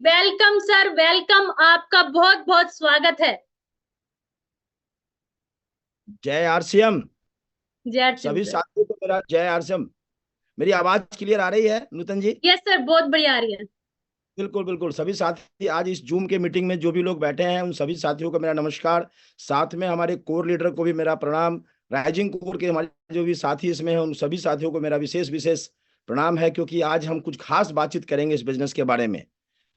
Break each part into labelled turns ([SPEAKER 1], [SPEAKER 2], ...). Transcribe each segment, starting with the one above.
[SPEAKER 1] Welcome sir, welcome. आपका बहुत बहुत स्वागत है।
[SPEAKER 2] जय आरसीएम।
[SPEAKER 1] जय सिंह
[SPEAKER 2] सभी
[SPEAKER 1] सर।
[SPEAKER 2] साथियों को मेरा जय आरसीएम। मेरी आवाज क्लियर आ रही है नूतन जी?
[SPEAKER 1] यस सर, बहुत बढ़िया आ रही है।
[SPEAKER 2] बिल्कुल बिल्कुल। सभी साथी आज इस जूम के मीटिंग में जो भी लोग बैठे हैं उन सभी साथियों को मेरा नमस्कार। साथ में हमारे कोर लीडर को भी मेरा प्रणाम। राइजिंग कोर के हमारे जो भी साथी इसमें हैं उन सभी साथियों को मेरा विशेष विशेष प्रणाम है, क्योंकि आज हम कुछ खास बातचीत करेंगे इस बिजनेस के बारे में।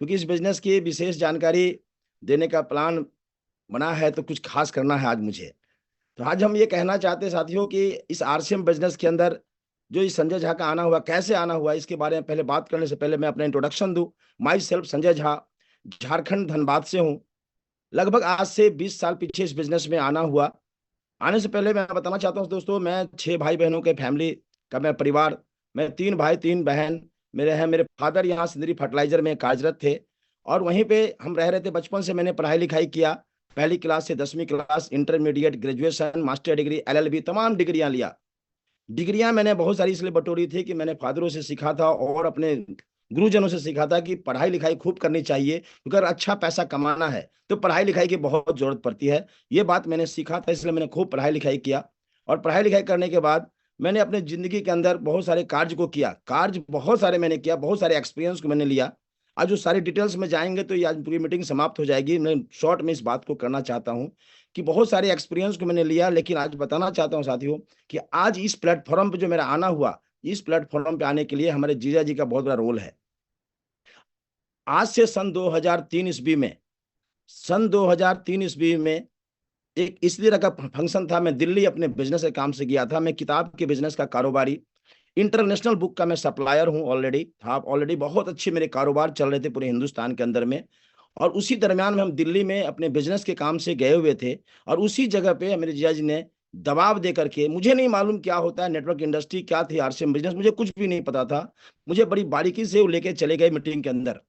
[SPEAKER 2] क्योंकि इस बिजनेस की विशेष जानकारी देने का प्लान बना है, तो कुछ खास करना है आज मुझे। तो आज हम ये कहना चाहते हैं साथियों कि इस आरसीएम बिजनेस के अंदर जो इस संजय झा का आना हुआ, कैसे आना हुआ, इसके बारे में पहले बात करने से पहले मैं अपना इंट्रोडक्शन दूं। माई सेल्फ संजय झा, झारखंड धनबाद से हूँ। लगभग आज से 20 साल पीछे इस बिजनेस में आना हुआ। आने से पहले मैं बताना चाहता हूँ दोस्तों, मैं 6 भाई बहनों के फैमिली का मैं परिवार। मैं 3 भाई 3 बहन मेरे हैं। मेरे फादर यहाँ सिंदरी फर्टिलाइजर में कार्यरत थे और वहीं पे हम रह रहे थे। बचपन से मैंने पढ़ाई लिखाई किया, पहली क्लास से 10वीं class, intermediate, graduation, master degree, LLB, तमाम डिग्रियां लिया। डिग्रियां मैंने बहुत सारी इसलिए बटोरी थी कि मैंने फादरों से सीखा था और अपने गुरुजनों से सीखा था कि पढ़ाई लिखाई खूब करनी चाहिए, क्योंकि अगर अच्छा पैसा कमाना है तो पढ़ाई लिखाई की बहुत जरूरत पड़ती है। ये बात मैंने सीखा था, इसलिए मैंने खूब पढ़ाई लिखाई किया। और पढ़ाई लिखाई करने के बाद मैंने अपने जिंदगी के अंदर बहुत सारे कार्य को किया। कार्य बहुत सारे मैंने किया, बहुत सारे एक्सपीरियंस को मैंने लिया। आज जो सारी डिटेल्स में जाएंगे तो ये आज पूरी मीटिंग समाप्त हो जाएगी। मैं शॉर्ट में इस बात को करना चाहता हूँ कि बहुत सारे एक्सपीरियंस को मैंने लिया, लेकिन आज बताना चाहता हूँ साथियों कि आज इस प्लेटफॉर्म पे जो मेरा आना हुआ, इस प्लेटफॉर्म पे आने के लिए हमारे जीजा जी का बहुत बड़ा रोल है। आज से सन 2003 ईस्वी में, सन 2003 ईस्वी में एक इस तरह का फंक्शन था। मैं दिल्ली अपने बिजनेस के काम से गया था। मैं किताब के बिजनेस का कारोबारी, इंटरनेशनल बुक का मैं सप्लायर हूं ऑलरेडी था। ऑलरेडी बहुत अच्छे मेरे कारोबार चल रहे थे पूरे हिंदुस्तान के अंदर में। और उसी दरमियान में हम दिल्ली में अपने बिजनेस के काम से गए हुए थे। और उसी जगह पे मेरे जीजा जी ने दबाव दे करके, मुझे नहीं मालूम क्या होता है नेटवर्क इंडस्ट्री, क्या थी आरसीएम बिजनेस, मुझे कुछ भी नहीं पता था। मुझे बड़ी बारीकी से वो लेके चले गए मीटिंग के अंदर।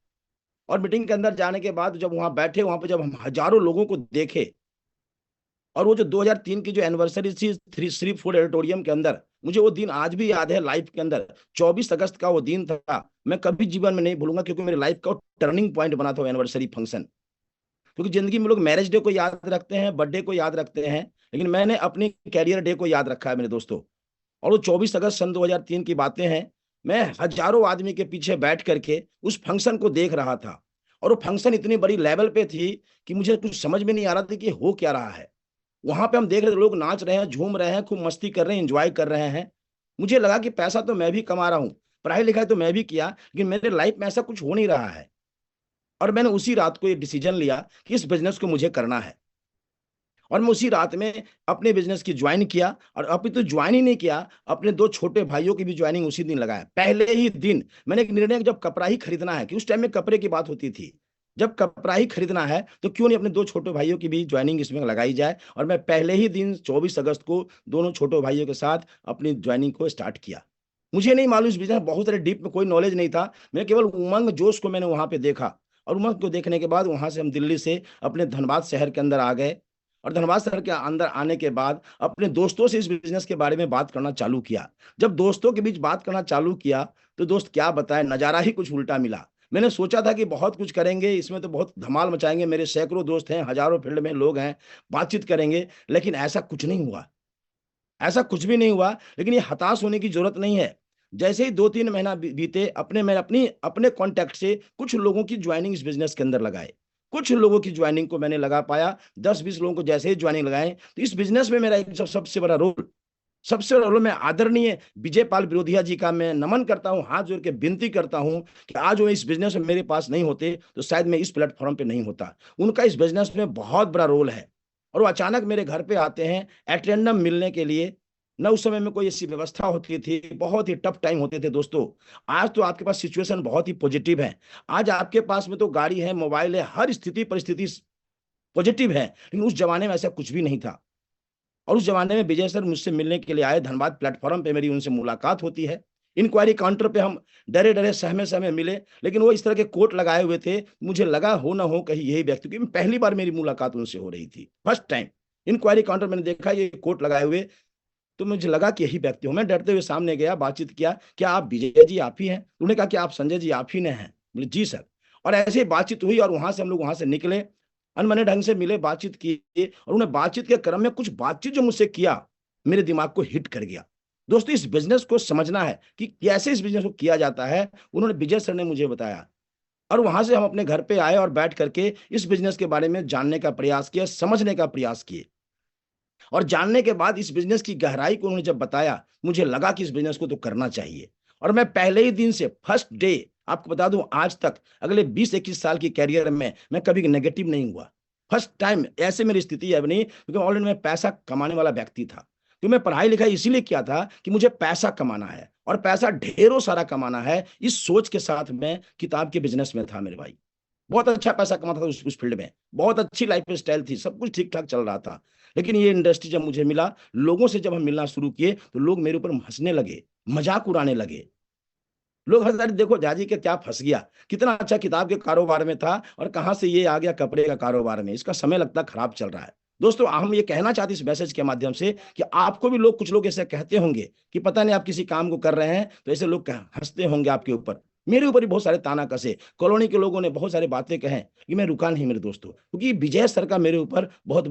[SPEAKER 2] और मीटिंग के अंदर जाने के बाद जब वहां बैठे, वहां पे जब हम हजारों लोगों को देखे, और वो जो 2003 की जो एनिवर्सरी थी थ्री श्री फूड ऑडिटोरियम के अंदर, मुझे वो दिन आज भी याद है। लाइफ के अंदर 24 अगस्त का वो दिन था, मैं कभी जीवन में नहीं भूलूंगा, क्योंकि मेरी लाइफ का टर्निंग पॉइंट बना था एनिवर्सरी फंक्शन। क्योंकि जिंदगी में लोग मैरिज डे को याद रखते हैं, बर्थडे को याद रखते हैं, लेकिन मैंने अपनी कैरियर डे को याद रखा है मेरे दोस्तों। और वो 24 अगस्त सन 2003 की बातें हैं। मैं हजारों आदमी के पीछे बैठ करके उस फंक्शन को देख रहा था। और वो फंक्शन इतनी बड़ी लेवल पे थी कि मुझे कुछ समझ में नहीं आ रहा था कि हो क्या रहा है। वहां पे हम देख रहे थे, लोग नाच रहे हैं, झूम रहे हैं, खूब मस्ती कर रहे हैं, एंजॉय कर रहे हैं। मुझे लगा कि पैसा तो मैं भी कमा रहा हूँ, पढ़ाई लिखाई तो मैं भी किया, लेकिन मेरे लाइफ में ऐसा कुछ हो नहीं रहा है। और मैंने उसी रात को ये डिसीजन लिया कि इस बिजनेस को मुझे करना है। और मैं उसी रात में अपने बिजनेस की ज्वाइन किया। और अभी तो ज्वाइन ही नहीं किया, अपने 2 छोटे भाइयों की भी ज्वाइनिंग उसी दिन लगाया। पहले ही दिन मैंने एक निर्णय, जब कपड़ा ही खरीदना है, कि उस टाइम में कपड़े की बात होती थी, जब कपड़ा ही खरीदना है तो क्यों नहीं अपने 2 छोटे भाइयों की भी ज्वाइनिंग इसमें लगाई जाए। और मैं पहले ही दिन 24 अगस्त को दोनों छोटे भाइयों के साथ अपनी ज्वाइनिंग को स्टार्ट किया। मुझे नहीं मालूम इस बिजनेस बहुत सारे डीप में कोई नॉलेज नहीं था। मैं केवल उमंग जोश को मैंने वहां पे देखा। और उमंग को देखने के बाद वहां से हम दिल्ली से अपने धनबाद शहर के अंदर आ गए। और धनबाद शहर के अंदर आने के बाद अपने दोस्तों से इस बिजनेस के बारे में बात करना चालू किया। जब दोस्तों के बीच बात करना चालू किया तो दोस्त क्या बताएं, नजारा ही कुछ उल्टा मिला। मैंने सोचा था कि बहुत कुछ करेंगे इसमें, तो बहुत धमाल मचाएंगे, मेरे सैकड़ों दोस्त हैं, हजारों फील्ड में लोग हैं, बातचीत करेंगे, लेकिन ऐसा कुछ नहीं हुआ। ऐसा कुछ भी नहीं हुआ। लेकिन ये हताश होने की जरूरत नहीं है। जैसे ही 2-3 महीना बीते, मैं अपने कॉन्टेक्ट से कुछ लोगों की ज्वाइनिंग इस बिजनेस के अंदर लगाए। कुछ लोगों की ज्वाइनिंग को मैंने लगा पाया। 10-20 लोगों को जैसे ही ज्वाइनिंग लगाए, तो इस बिजनेस में मेरा एक सबसे बड़ा रोल मैं आदरणीय विजय पाल विरोधिया जी का मैं नमन करता हूं, हाथ जोड़ के विनती करता हूं कि आज वो इस बिजनेस में मेरे पास नहीं होते तो शायद मैं इस प्लेटफॉर्म पे नहीं होता। उनका इस बिजनेस में बहुत बड़ा रोल है। और वो अचानक मेरे घर पे आते हैं एटेंडम मिलने के लिए। न उस समय में कोई ऐसी व्यवस्था होती थी, बहुत ही टफ टाइम होते थे दोस्तों। आज तो आपके पास सिचुएशन बहुत ही पॉजिटिव है। आज आपके पास में तो गाड़ी है, मोबाइल है, हर स्थिति परिस्थिति पॉजिटिव है, लेकिन उस जमाने में ऐसा कुछ भी नहीं था। और उस जमाने में विजय सर मुझसे मिलने के लिए आए। धनबाद प्लेटफॉर्म पे मेरी उनसे मुलाकात होती है। इंक्वायरी काउंटर पे हम डरे डरे सहमे सहमे मिले, लेकिन वो इस तरह के कोट लगाए हुए थे, मुझे लगा हो ना हो कहीं यही व्यक्ति, क्योंकि पहली बार मेरी मुलाकात उनसे हो रही थी, फर्स्ट टाइम। इंक्वायरी काउंटर मैंने देखा ये कोट लगाए हुए, तो मुझे लगा कि यही व्यक्ति हो। मैं डरते हुए सामने गया, बातचीत किया, क्या आप विजय जी आप ही हैं? उन्होंने कहा कि आप संजय जी आप ही ने हैं? बोले जी सर। और ऐसे ही बातचीत हुई और वहां से हम लोग वहां से निकले, अनबने ढंग से मिले, बातचीत की, और उन्हें बातचीत के क्रम में कुछ बातचीत जो मुझसे किया मेरे दिमाग को हिट कर गया। दोस्तों, इस बिजनेस को समझना है कि कैसे इस बिजनेस को किया जाता है, उन्होंने विजय सर ने मुझे बताया। और वहां से हम अपने घर पे आए और बैठ करके इस बिजनेस के बारे में जानने का प्रयास किया, समझने का प्रयास किए। और जानने के बाद इस बिजनेस की गहराई को उन्होंने जब बताया, मुझे लगा कि इस बिजनेस को तो करना चाहिए। और मैं पहले ही दिन से, फर्स्ट डे, आपको बता दूं, आज तक अगले 20-21 साल की कैरियर में मैं कभी नेगेटिव नहीं हुआ। फर्स्ट टाइम ऐसे मेरी स्थिति है बनी, क्योंकि ऑलरेडी मैं पैसा कमाने वाला व्यक्ति था। तो मैं पढ़ाई लिखाई इसीलिए किया था कि मुझे पैसा कमाना है, और पैसा ढेरों सारा कमाना है, इस सोच के साथ मैं किताब के बिजनेस में था मेरे भाई। बहुत अच्छा पैसा कमाता था उस फील्ड में, बहुत अच्छी लाइफ स्टाइल थी, सब कुछ ठीक ठाक चल रहा था। लेकिन ये इंडस्ट्री जब मुझे मिला, लोगों से जब हम मिलना शुरू किए, तो लोग मेरे ऊपर हंसने लगे, मजाक उड़ाने लगे। लोग हंस रहे, देखो जाजी के क्या फंस गया, कितना अच्छा किताब के कारोबार में था और कहां से ये आ गया कपड़े का कारोबार में, इसका समय लगता खराब चल रहा है। दोस्तों, हम ये कहना चाहते हैं इस मैसेज के माध्यम से कि आपको भी लोग, कुछ लोग ऐसे कहते होंगे कि पता नहीं आप किसी काम को कर रहे हैं, तो ऐसे लोग हंसते होंगे आपके ऊपर। मेरे ऊपर भी बहुत सारे ताना कसे, कॉलोनी के लोगों ने बहुत सारी बातें कहे, कि मैं रुका नहीं मेरे दोस्तों, क्योंकि विजय सर का मेरे ऊपर बहुत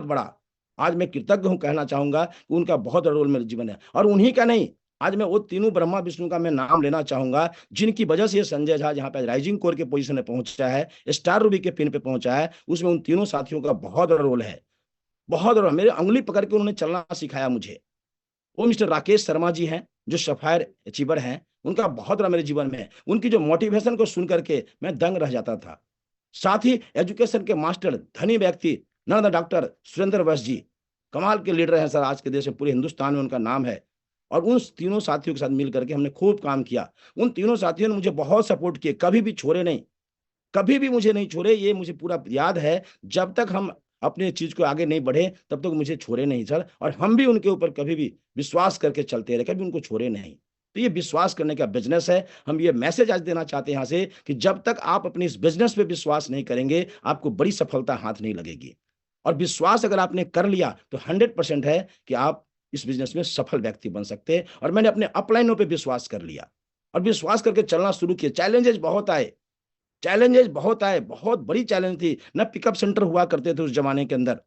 [SPEAKER 2] बड़ा, आज मैं कृतज्ञ हूं, कहना चाहूंगा कि उनका बहुत बड़ा रोल मेरे जीवन है। और उन्हीं का नहीं, आज मैं वो तीनों ब्रह्मा विष्णु का मैं नाम लेना चाहूंगा, जिनकी वजह से ये संजय झा जहां पे राइजिंग कोर के पोजीशन में पहुंचा है, स्टार रूबी के पिन पे पहुंचा है, उसमें उन तीनों साथियों का बहुत बड़ा रोल है। बहुत बड़ा, मेरे अंगुली पकड़ के उन्होंने चलना सिखाया मुझे। वो मिस्टर राकेश शर्मा जी हैं, जो सफायर अचीवर हैं, उनका बहुत बड़ा मेरे जीवन में है। उनकी जो मोटिवेशन को सुन करके मैं दंग रह जाता था। साथ ही एजुकेशन के मास्टर, धनी व्यक्ति, नॉट द डॉक्टर सुरेंद्र वैश्य जी, कमाल के लीडर हैं सर, आज के देश में, पूरे हिंदुस्तान में उनका नाम है। और उन तीनों साथियों के साथ मिल करके हमने खूब काम किया। उन तीनों साथियों ने मुझे बहुत सपोर्ट किए, कभी भी छोड़े नहीं, कभी भी मुझे नहीं छोड़े, ये मुझे पूरा याद है। जब तक हम अपने चीज को आगे नहीं बढ़े, तब तक मुझे छोड़े नहीं सर, और हम भी उनके ऊपर कभी भी विश्वास करके चलते रहे, कभी उनको छोड़े नहीं। तो ये विश्वास करने का बिजनेस है। हम ये मैसेज आज देना चाहते हैं यहाँ से, कि जब तक आप अपने इस बिजनेस पे विश्वास नहीं करेंगे, आपको बड़ी सफलता हाथ नहीं लगेगी। और विश्वास अगर आपने कर लिया, तो 100% है कि आप इस बिजनेस में सफल व्यक्ति बन सकते हैं। और मैंने अपने अपलाइनों पे विश्वास कर लिया, और विश्वास करके चलना शुरू किया। चैलेंजेस बहुत आए, बहुत बड़ी चैलेंज थी। न पिकअप सेंटर हुआ करते थे उस जमाने के अंदर,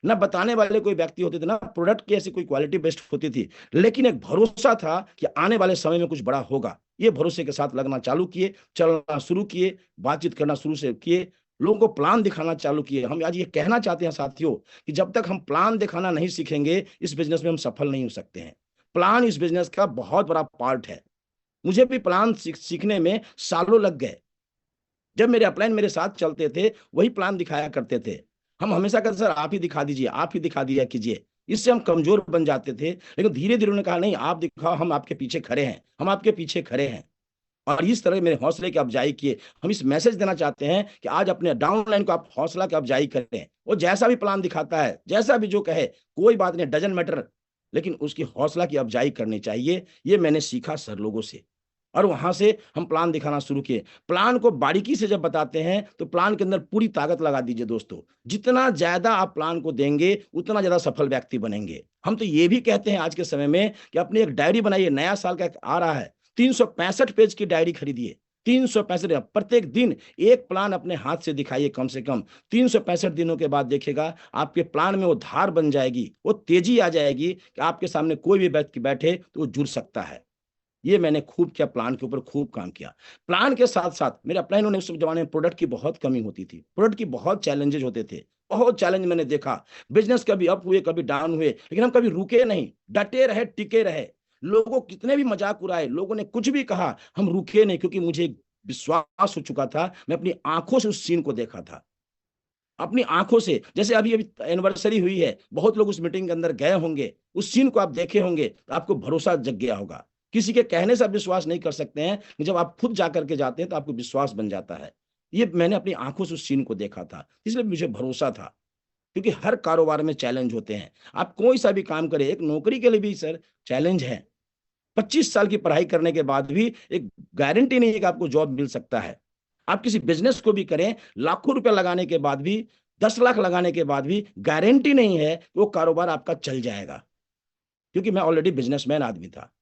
[SPEAKER 2] न बताने वाले कोई व्यक्ति होते थे, ना प्रोडक्ट की ऐसी कोई क्वालिटी बेस्ट होती थी। लेकिन एक भरोसा था कि आने वाले समय में कुछ बड़ा होगा। ये भरोसे के साथ लगना चालू किए, चलना शुरू किए, बातचीत करना शुरू से किए, लोगों को प्लान दिखाना चालू किए। हम आज ये कहना चाहते हैं साथियों, कि जब तक हम प्लान दिखाना नहीं सीखेंगे, इस बिजनेस में हम सफल नहीं हो सकते हैं। प्लान इस बिजनेस का बहुत बड़ा पार्ट है। मुझे भी प्लान सीखने में सालों लग गए। जब मेरे अपलाइन मेरे साथ चलते थे, वही प्लान दिखाया करते थे। हम हमेशा कहते सर आप ही दिखा दीजिए, आप ही दिखा दिया कीजिए। इससे हम कमजोर बन जाते थे। लेकिन धीरे धीरे उन्होंने कहा नहीं, आप दिखाओ, हम आपके पीछे खड़े हैं, हम आपके पीछे खड़े हैं। और इस तरह मेरे हौसले की अफजाई किए। हम इस मैसेज देना चाहते हैं कि आज अपने डाउनलाइन को आप हौसला की अफजाई करें। वो जैसा भी प्लान दिखाता है, जैसा भी जो कहे, कोई बात नहीं, डजन मैटर, लेकिन उसकी हौसला की अफजाई करनी चाहिए। ये मैंने सीखा सर लोगों से। और वहां से हम प्लान दिखाना शुरू किए। प्लान को बारीकी से जब बताते हैं, तो प्लान के अंदर पूरी ताकत लगा दीजिए दोस्तों। जितना ज्यादा आप प्लान को देंगे, उतना ज्यादा सफल व्यक्ति बनेंगे। हम तो ये भी कहते हैं आज के समय में कि अपनी एक डायरी बनाइए। नया साल का आ रहा है, 365 पेज की डायरी खरीदिए। 365, प्रत्येक दिन एक प्लान अपने हाथ से दिखाइए कम से कम। 365 दिनों के बाद देखिएगा आपके प्लान में वो धार बन जाएगी, वो तेजी आ जाएगी कि आपके सामने कोई भी व्यक्ति बैठे तो वो जुड़ सकता है। ये मैंने खूब किया, प्लान के ऊपर खूब काम किया। प्लान के साथ साथ मेरे अपलाइनों ने, उस जमाने में प्रोडक्ट की बहुत कमी होती थी, प्रोडक्ट की बहुत चैलेंजेस होते थे, बहुत चैलेंज मैंने देखा। बिजनेस कभी अप हुए, कभी डाउन हुए, लेकिन हम कभी रुके नहीं, डटे रहे, टिके रहे। लोगों कितने भी मजाक उड़ाए, लोगों ने कुछ भी कहा, हम रुके नहीं, क्योंकि मुझे विश्वास हो चुका था। मैं अपनी आंखों से उस सीन को देखा था, अपनी आंखों से। जैसे अभी अभी एनिवर्सरी हुई है, बहुत लोग उस मीटिंग के अंदर गए होंगे, उस सीन को आप देखे होंगे, तो आपको भरोसा जग गया होगा। किसी के कहने से आप विश्वास नहीं कर सकते हैं, जब आप खुद जाकर के जाते हैं तो आपको विश्वास बन जाता है। ये मैंने अपनी आंखों से उस सीन को देखा था, इसलिए मुझे भरोसा था। क्योंकि हर कारोबार में चैलेंज होते हैं, आप कोई सा भी काम करें। एक नौकरी के लिए भी सर चैलेंज है। 25 साल की पढ़ाई करने के बाद भी एक गारंटी नहीं है कि आपको जॉब मिल सकता है। आप किसी बिजनेस को भी करें, लाखों रुपए लगाने के बाद भी, 10 लाख लगाने के बाद भी गारंटी नहीं है कि वो कारोबार आपका चल जाएगा। क्योंकि मैं ऑलरेडी बिजनेसमैन आदमी था,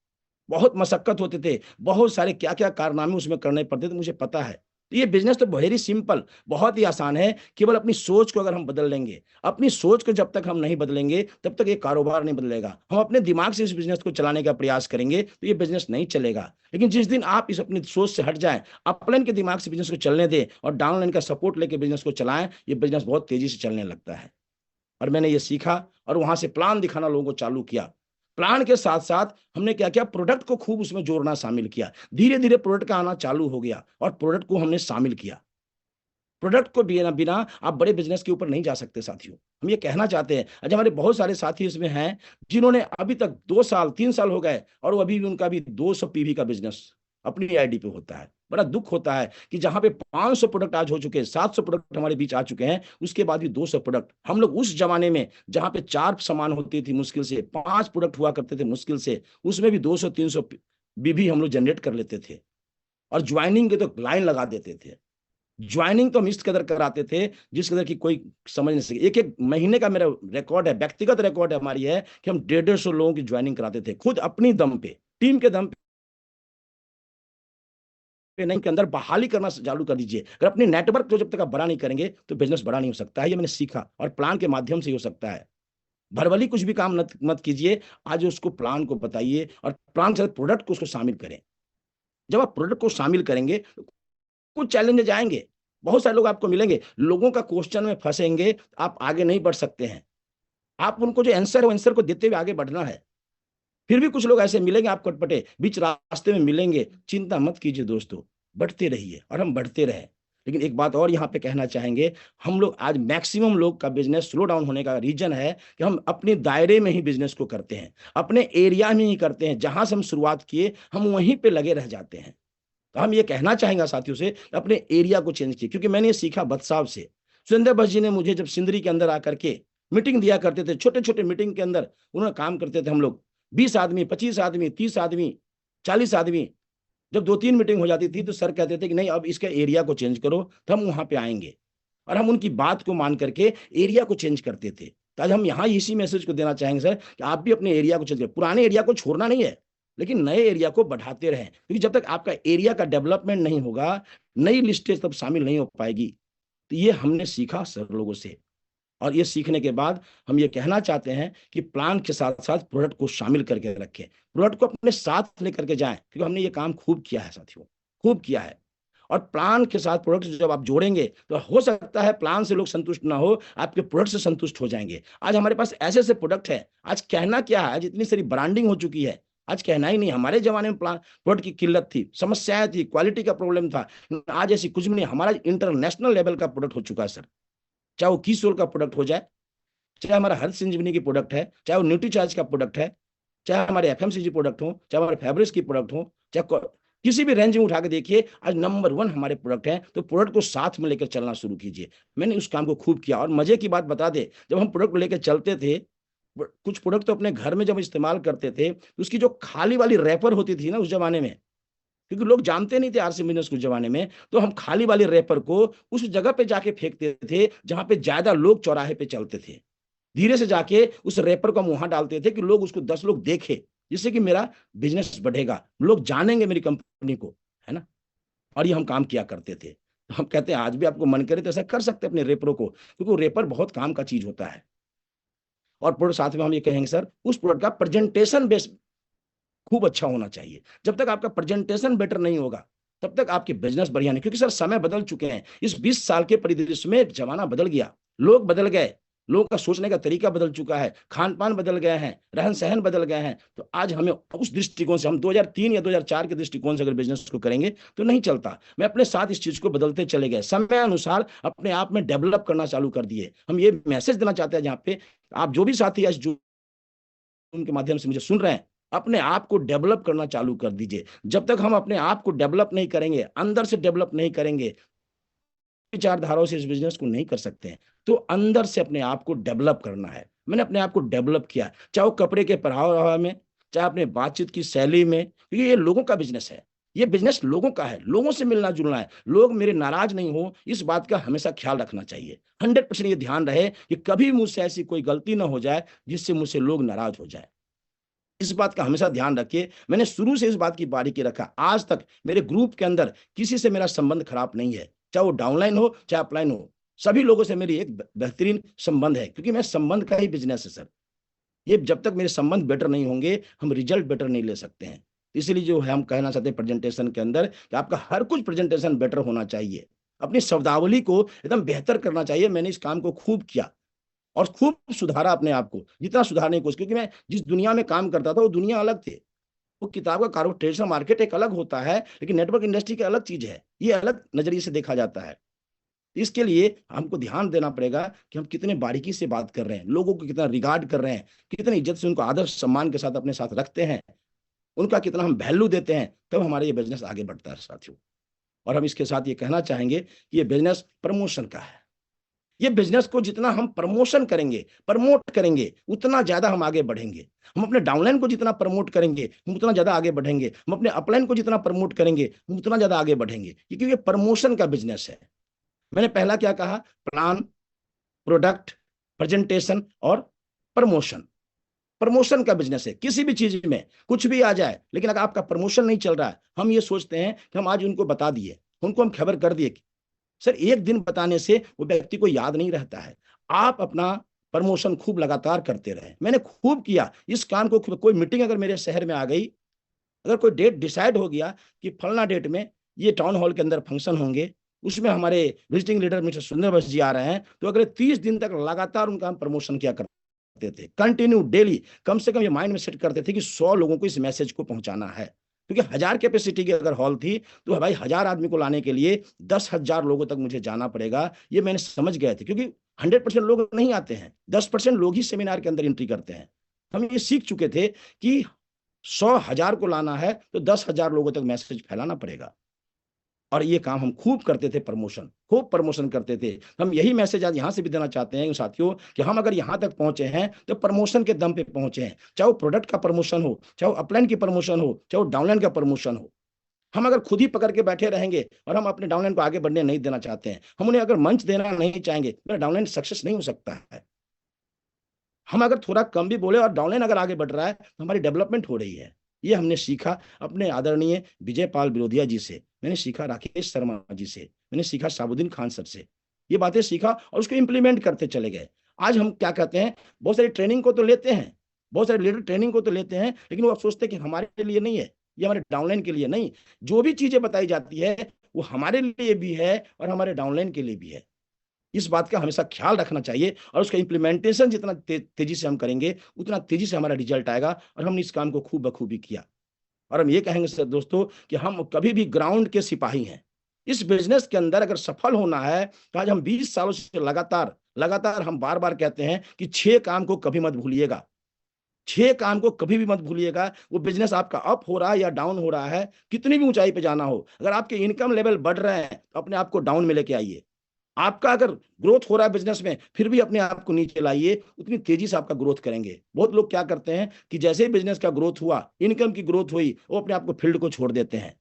[SPEAKER 2] बहुत मशक्कत होते थे, बहुत सारे क्या क्या कारनामे उसमें करने पड़ते थे, मुझे पता है। तो ये बिजनेस तो वेरी सिंपल, बहुत ही आसान है। केवल अपनी सोच को अगर हम बदल लेंगे, अपनी सोच को जब तक हम नहीं बदलेंगे तब तक ये कारोबार नहीं बदलेगा। हम अपने दिमाग से इस बिजनेस को चलाने का प्रयास करेंगे तो ये बिजनेस नहीं चलेगा। लेकिन जिस दिन आप इस अपनी सोच से हट जाएं, अपलाइन के दिमाग से बिजनेस को चलने दें और डाउनलाइन का सपोर्ट लेके बिजनेस को चलाएं, ये बिजनेस बहुत तेजी से चलने लगता है। और मैंने ये सीखा और वहां से प्लान दिखाना लोगों को चालू किया। प्लान के साथ साथ हमने क्या किया, प्रोडक्ट को खूब उसमें जोड़ना शामिल किया। धीरे धीरे प्रोडक्ट का आना चालू हो गया और प्रोडक्ट को हमने शामिल किया। प्रोडक्ट को बिना बिना आप बड़े बिजनेस के ऊपर नहीं जा सकते साथियों। हम ये कहना चाहते हैं, आज हमारे बहुत सारे साथी इसमें हैं जिन्होंने अभी तक 2 साल 3 साल हो गए और वो अभी भी उनका भी 200 पीवी का बिजनेस अपनी आईडी पे होता है। बड़ा दुख होता है कि जहां पे 500 प्रोडक्ट आज हो चुके हैं, 700 प्रोडक्ट हमारे बीच आ चुके हैं, उसके बाद भी 200 प्रोडक्ट। हम लोग उस जमाने में जहां पे 4 सामान होती थी मुश्किल से, 5 प्रोडक्ट हुआ करते थे मुश्किल से, उसमें भी 200-300 बीबी हम लोग जनरेट कर लेते थे और ज्वाइनिंग के तो लाइन लगा देते थे। ज्वाइनिंग तो हम इस कदर कराते थे जिस कदर की कोई समझ नहीं सके। एक एक महीने का मेरा रिकॉर्ड है, व्यक्तिगत रिकॉर्ड है हमारी है कि हम 150 लोगों की ज्वाइनिंग कराते थे, खुद अपनी दम पे, टीम के दम पे नहीं, के अंदर बहाली करना चालू कर दीजिए। अगर अपने नेटवर्क को जब तक आप बड़ा नहीं करेंगे तो बिजनेस बड़ा नहीं हो सकता है। ये मैंने सीखा और प्लान के माध्यम से ही हो सकता है। भरवली कुछ भी काम मत कीजिए, आज उसको प्लान को बताइए और प्लान के साथ प्रोडक्ट को उसको शामिल करें। जब आप प्रोडक्ट को शामिल करेंगे कुछ चैलेंजेस आएंगे, बहुत सारे लोग आपको मिलेंगे, लोगों का क्वेश्चन में फंसेंगे, आप आगे नहीं बढ़ सकते हैं। आप उनको जो आंसर है वो आंसर को देते हुए आगे बढ़ना है। फिर भी कुछ लोग ऐसे मिलेंगे आपको अटपटे, बीच रास्ते में मिलेंगे, चिंता मत कीजिए दोस्तों, बढ़ते रहिए और हम बढ़ते रहे। लेकिन एक बात और यहाँ पे कहना चाहेंगे, हम लोग आज मैक्सिमम लोग का बिजनेस स्लो डाउन होने का रीजन है कि हम अपने दायरे में ही बिजनेस को करते हैं, अपने एरिया में ही करते हैं, जहां से हम शुरुआत किए हम वहीं पे लगे रह जाते हैं। तो हम ये कहना चाहेंगे साथियों से, अपने एरिया को चेंज किए, क्योंकि मैंने ये सीखा बत साहब से। सुरेंद्र बस जी ने मुझे जब सिंदरी के अंदर आकर के मीटिंग दिया करते थे, छोटे छोटे मीटिंग के अंदर उन्होंने काम करते थे हम लोग, 20 आदमी, 25 आदमी, 30 आदमी, 40 आदमी। जब 2-3 मीटिंग हो जाती थी तो सर कहते थे कि नहीं अब इसके एरिया को चेंज करो, तो हम वहां पे आएंगे और हम उनकी बात को मान करके एरिया को चेंज करते थे। तो आज हम यहाँ इसी मैसेज को देना चाहेंगे सर कि आप भी अपने एरिया को चेंज करें। पुराने एरिया को छोड़ना नहीं है, लेकिन नए एरिया को बढ़ाते रहें, क्योंकि जब तक आपका एरिया का डेवलपमेंट नहीं होगा, नई लिस्टें तब शामिल नहीं हो पाएगी। तो ये हमने सीखा सर लोगों से, और ये सीखने के बाद हम ये कहना चाहते हैं कि प्लान के साथ साथ प्रोडक्ट को शामिल करके रखें, प्रोडक्ट को अपने साथ लेकर के जाएं, क्योंकि हमने ये काम खूब किया है साथियों, खूब किया है। और प्लान के साथ प्रोडक्ट जब आप जोड़ेंगे तो हो सकता है प्लान से लोग संतुष्ट ना हो, आपके प्रोडक्ट से संतुष्ट हो जाएंगे। आज हमारे पास ऐसे ऐसे प्रोडक्ट है, आज कहना क्या है, आज इतनी सारी ब्रांडिंग हो चुकी है, आज कहना ही नहीं। हमारे जमाने में प्लान प्रोडक्ट की किल्लत थी, समस्याएं थी, क्वालिटी का प्रॉब्लम था, आज ऐसी कुछ भी नहीं। हमारा इंटरनेशनल लेवल का प्रोडक्ट हो चुका है सर, चाहे वो किसोल का प्रोडक्ट हो जाए, चाहे हमारा हर्ष संजीवनी की प्रोडक्ट है, चाहे वो न्यूट्रीचार्ज का प्रोडक्ट है, चाहे हमारे एफएमसीजी प्रोडक्ट हो, चाहे हमारे फैब्रिक्स की प्रोडक्ट हो, चाहे किसी भी रेंज में उठा के देखिए, आज नंबर 1 हमारे प्रोडक्ट है। तो प्रोडक्ट को साथ में लेकर चलना शुरू कीजिए। मैंने उस काम को खूब किया। और मजे की बात बता दे, जब हम प्रोडक्ट को लेकर चलते थे, कुछ प्रोडक्ट तो अपने घर में जब इस्तेमाल करते थे, तो उसकी जो खाली वाली रैपर होती थी ना उस जमाने में, क्योंकि लोग जानते नहीं थे आरसी बिजनेस कुछ जमाने में, तो हम खाली वाली रैपर को उस जगह पे जाके फेंकते थे जहां पे ज्यादा लोग चौराहे पे चलते थे। धीरे से जाके उस रैपर को हम वहां डालते थे कि लोग उसको 10 लोग देखे, जिससे कि मेरा बिजनेस बढ़ेगा, लोग जानेंगे मेरी कंपनी को, है ना। और ये हम काम किया करते थे। तो हम कहते हैं आज भी आपको मन करे तो ऐसा कर सकते हैं अपने रेपरों को, क्योंकि रेपर बहुत काम का चीज होता है। और प्रोडक्ट साथ में हम ये कहेंगे सर, उस प्रोडक्ट का प्रेजेंटेशन बेस खूब अच्छा होना चाहिए। जब तक आपका प्रेजेंटेशन बेटर नहीं होगा तब तक आपके बिजनेस बढ़िया नहीं, क्योंकि सर समय बदल चुके हैं। इस 20 साल के परिदृश्य में जमाना बदल गया, लोग बदल गए, लोगों का सोचने का तरीका बदल चुका है, खान पान बदल गए हैं, रहन सहन बदल गए हैं। तो आज हमें उस दृष्टिकोण से, हम 2003 या 2004 के दृष्टिकोण से अगर बिजनेस को करेंगे तो नहीं चलता। मैं अपने साथ इस चीज को बदलते चले गए, समय अनुसार अपने आप में डेवलप करना चालू कर दिए। हम ये मैसेज देना चाहते हैं, जहाँ पे आप जो भी साथी आज जो उनके माध्यम से मुझे सुन रहे हैं, अपने आप को डेवलप करना चालू कर दीजिए। जब तक हम अपने आप को डेवलप नहीं करेंगे, अंदर से डेवलप नहीं करेंगे, विचारधाराओं से इस बिजनेस को नहीं कर सकते हैं। तो अंदर से अपने आप को डेवलप करना है। मैंने अपने आप को डेवलप किया, चाहे वो कपड़े के पहनावा में, चाहे अपने बातचीत की शैली में, क्योंकि ये लोगों का बिजनेस है, ये बिजनेस लोगों का है, लोगों से मिलना जुलना है। लोग मेरे नाराज नहीं हो, इस बात का हमेशा ख्याल रखना चाहिए। 100% ये ध्यान रहे कि कभी मुझसे ऐसी कोई गलती ना हो जाए जिससे मुझसे लोग नाराज हो जाए। इस बात का हमेशा ध्यान रखिए। मैंने शुरू से इस बात की बारीकी रखा, आज तक मेरे ग्रुप के अंदर किसी से मेरा संबंध खराब नहीं है, चाहे वो डाउनलाइन हो चाहे अपलाइन हो, सभी लोगों से मेरी एक बेहतरीन संबंध है, क्योंकि मैं संबंध का ही बिजनेस है सर। ये जब तक मेरे संबंध बेटर नहीं होंगे, हम रिजल्ट बेटर नहीं ले सकते हैं। इसलिए जो है हम कहना चाहते हैं प्रेजेंटेशन के अंदर कि आपका हर कुछ प्रेजेंटेशन बेटर होना चाहिए, अपनी शब्दावली को एकदम बेहतर करना चाहिए। मैंने इस काम को खूब किया और खूब सुधारा अपने आप को, जितना सुधारने की कोशिश, क्योंकि मैं जिस दुनिया में काम करता था वो दुनिया अलग थे। वो किताब का कारोबार, ट्रेडिशनल मार्केट एक अलग होता है, लेकिन नेटवर्क इंडस्ट्री की अलग चीज है, ये अलग नजरिए से देखा जाता है। इसके लिए हमको ध्यान देना पड़ेगा कि हम कितने बारीकी से बात कर रहे हैं, लोगों को कितना रिगार्ड कर रहे हैं, कितनी इज्जत से उनको आदर सम्मान के साथ अपने साथ रखते हैं, उनका कितना हम वैल्यू देते हैं, तब हमारा ये बिजनेस आगे बढ़ता है साथियों। और हम इसके साथ ये कहना चाहेंगे कि ये बिजनेस प्रमोशन का है। ये बिजनेस को जितना हम प्रमोशन करेंगे, प्रमोट करेंगे, उतना ज्यादा हम आगे बढ़ेंगे। हम अपने डाउनलाइन को जितना प्रमोट करेंगे, हम उतना ज्यादा आगे बढ़ेंगे। हम अपने अपलाइन को जितना प्रमोट करेंगे, हम उतना ज्यादा आगे बढ़ेंगे, क्योंकि ये प्रमोशन का बिजनेस है। मैंने पहला क्या कहा? प्लान, प्रोडक्ट, प्रेजेंटेशन और प्रमोशन। प्रमोशन का बिजनेस है। किसी भी चीज में कुछ भी आ जाए, लेकिन अगर आपका प्रमोशन नहीं चल रहा है, हम ये सोचते हैं कि हम आज उनको बता दिए, उनको हम खबर कर दिए। सर, एक दिन बताने से वो व्यक्ति को याद नहीं रहता है। आप अपना प्रमोशन खूब लगातार करते रहे। मैंने खूब किया इस काम को। कोई मीटिंग अगर मेरे शहर में आ गई, अगर कोई डेट डिसाइड हो गया कि फलना डेट में ये टाउन हॉल के अंदर फंक्शन होंगे, उसमें हमारे विजिटिंग लीडर मिस्टर सुंदर बस जी आ रहे हैं, तो अगले 30 दिन तक लगातार उनका हम प्रमोशन किया करते थे, कंटिन्यू डेली। कम से कम ये माइंड में सेट करते थे कि 100 लोगों को इस मैसेज को पहुंचाना है, क्योंकि 1000 कैपेसिटी की अगर हॉल थी तो भाई 1000 आदमी को लाने के लिए 10,000 लोगों तक मुझे जाना पड़ेगा। ये मैंने समझ गए थे, क्योंकि 100% लोग नहीं आते हैं, 10% लोग ही सेमिनार के अंदर एंट्री करते हैं। हम ये सीख चुके थे कि 100,000 को लाना है तो 10,000 लोगों तक मैसेज फैलाना पड़ेगा। और ये काम हम खूब करते थे, प्रमोशन, खूब प्रमोशन करते थे। हम यही मैसेज आज यहां से भी देना चाहते हैं साथियों कि हम अगर यहां तक पहुंचे हैं तो प्रमोशन के दम पे पहुंचे हैं। चाहे वो प्रोडक्ट का प्रमोशन हो, चाहे वो अपलाइन की प्रमोशन हो, चाहे वो डाउनलाइन का प्रमोशन हो। हम अगर खुद ही पकड़ के बैठे रहेंगे और हम अपने डाउनलाइन को आगे बढ़ने नहीं देना चाहते हैं, हम उन्हें अगर मंच देना नहीं चाहेंगे, मेरा डाउनलाइन सक्सेस नहीं हो सकता है। हम अगर थोड़ा कम भी बोले और डाउनलाइन अगर आगे बढ़ रहा है तो हमारी डेवलपमेंट हो रही है। ये हमने सीखा अपने आदरणीय विजय पाल बिरोदिया जी से, मैंने सीखा राकेश शर्मा जी से, मैंने सीखा साबुद्दीन खान सर से। ये बातें सीखा और उसको इंप्लीमेंट करते चले गए। आज हम क्या कहते हैं, बहुत सारी ट्रेनिंग को तो लेते हैं, बहुत सारे लीडर ट्रेनिंग को तो लेते हैं, लेकिन वो अब सोचते हैं कि हमारे लिए नहीं है, ये हमारे डाउनलाइन के लिए नहीं। जो भी चीजें बताई जाती है वो हमारे लिए भी है और हमारे डाउनलाइन के लिए भी है। इस बात का हमेशा ख्याल रखना चाहिए और उसका इंप्लीमेंटेशन जितना तेजी से हम करेंगे, उतना तेजी से हमारा रिजल्ट आएगा। और हमने इस काम को खूब बखूबी किया। और हम ये कहेंगे सर दोस्तों कि हम कभी भी ग्राउंड के सिपाही हैं। इस बिजनेस के अंदर अगर सफल होना है तो आज हम 20 सालों से लगातार लगातार हम बार बार कहते हैं कि 6 काम को कभी मत भूलिएगा। 6 काम को कभी भी मत भूलिएगा। वो बिजनेस आपका अप हो रहा है या डाउन हो रहा है, कितनी भी ऊंचाई पे जाना हो, अगर आपके इनकम लेवल बढ़ रहे हैं तो अपने आप को डाउन में लेके आइए। आपका अगर ग्रोथ हो रहा है बिजनेस में, फिर भी अपने आप को नीचे लाइए, उतनी तेजी से आपका ग्रोथ करेंगे। बहुत लोग क्या करते हैं कि जैसे ही बिजनेस का ग्रोथ हुआ, इनकम की ग्रोथ हुई, वो अपने आप को फील्ड को छोड़ देते हैं।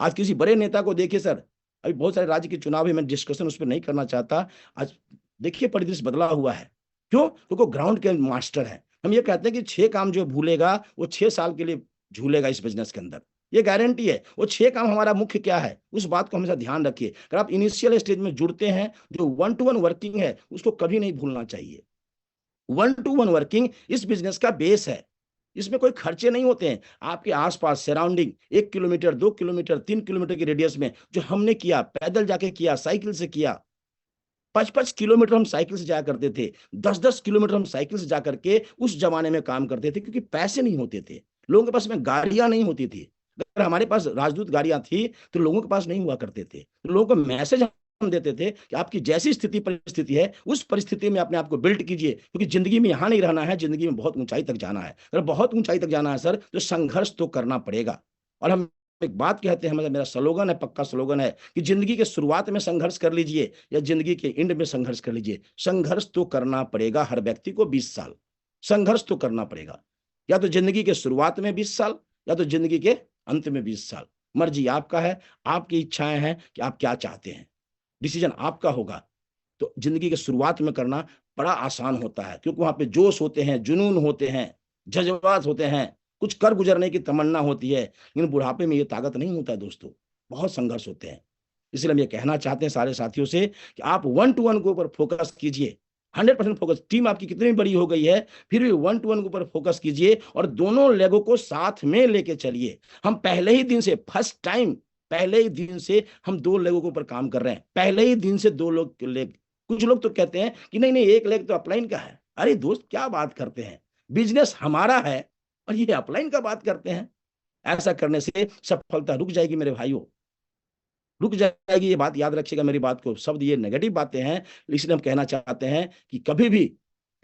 [SPEAKER 2] आज किसी बड़े नेता को देखिए सर, अभी बहुत सारे राज्य के चुनाव है, मैं डिस्कशन उस पर नहीं करना चाहता। आज देखिए परिदृश्य बदला हुआ है। क्यों? क्योंकि ग्राउंड के मास्टर है। हम ये कहते हैं कि 6 काम जो भूलेगा वो 6 साल के लिए झूलेगा इस बिजनेस के अंदर, ये गारंटी है। वो 6 काम हमारा मुख्य क्या है, उस बात को हमेशा ध्यान रखिए। अगर आप इनिशियल स्टेज में जुड़ते हैं, जो 1 to 1 वर्किंग है उसको कभी नहीं भूलना चाहिए। 1 to 1 वर्किंग इस बिजनेस का बेस है। इसमें कोई खर्चे नहीं होते हैं। आपके आसपास सराउंडिंग 1 किलोमीटर, 2 किलोमीटर, 3 किलोमीटर की रेडियस में जो हमने किया, पैदल जाके किया, साइकिल से किया, 5-5 किलोमीटर हम साइकिल से जाया करते थे, 10-10 किलोमीटर हम साइकिल से जाकर के उस जमाने में काम करते थे, क्योंकि पैसे नहीं होते थे, लोगों के पास में गाड़ियां नहीं होती थी। अगर हमारे पास राजदूत गाड़ियां थी तो लोगों के पास नहीं हुआ करते थे। तो लोगों को मैसेज हम देते थे कि आपकी जैसी स्थिति परिस्थिति है, उस परिस्थिति में अपने आप को बिल्ड कीजिए, क्योंकि जिंदगी में यहां नहीं रहना है, जिंदगी में बहुत ऊंचाई तक जाना है। अगर बहुत ऊंचाई तक जाना है सर, तो संघर्ष तो करना पड़ेगा। और हम एक बात कहते हैं, मतलब मेरा स्लोगन है, पक्का स्लोगन है कि जिंदगी के शुरुआत में संघर्ष कर लीजिए या जिंदगी के एंड में संघर्ष कर लीजिए, संघर्ष तो करना पड़ेगा। हर व्यक्ति को 20 साल संघर्ष तो करना पड़ेगा, या तो जिंदगी के शुरुआत में 20 साल या तो जिंदगी के अंत में 20 साल। मर्जी आपका है, आपकी इच्छाएं हैं कि आप क्या चाहते हैं, डिसीजन आपका होगा। तो जिंदगी के शुरुआत में करना बड़ा आसान होता है, क्योंकि वहां पे जोश होते हैं, जुनून होते हैं, जज्बात होते हैं, कुछ कर गुजरने की तमन्ना होती है, लेकिन बुढ़ापे में ये ताकत नहीं होता दोस्तों, बहुत संघर्ष होते हैं। इसलिए हम ये कहना चाहते हैं सारे साथियों से कि आप 1-to-1 के ऊपर फोकस कीजिए, 100% फोकस। टीम आपकी कितनी भी बड़ी हो गई है, फिर भी 1-to-1 के ऊपर फोकस कीजिए और दोनों लेगों को साथ में लेके चलिए। हम पहले ही दिन से, फर्स्ट टाइम पहले ही दिन से हम 2 लेगों के ऊपर काम कर रहे हैं, पहले ही दिन से 2 लेग। कुछ लोग तो कहते हैं कि नहीं नहीं, एक लेग तो अपलाइन का है। अरे दोस्त, क्या बात करते हैं, बिजनेस हमारा है और ये अपलाइन का बात करते हैं। ऐसा करने से सफलता रुक जाएगी मेरे भाइयों, रुक जाएगी। ये बात याद रखिएगा मेरी बात को। शब्द ये नेगेटिव बातें हैं, इसलिए हम कहना चाहते हैं कि कभी भी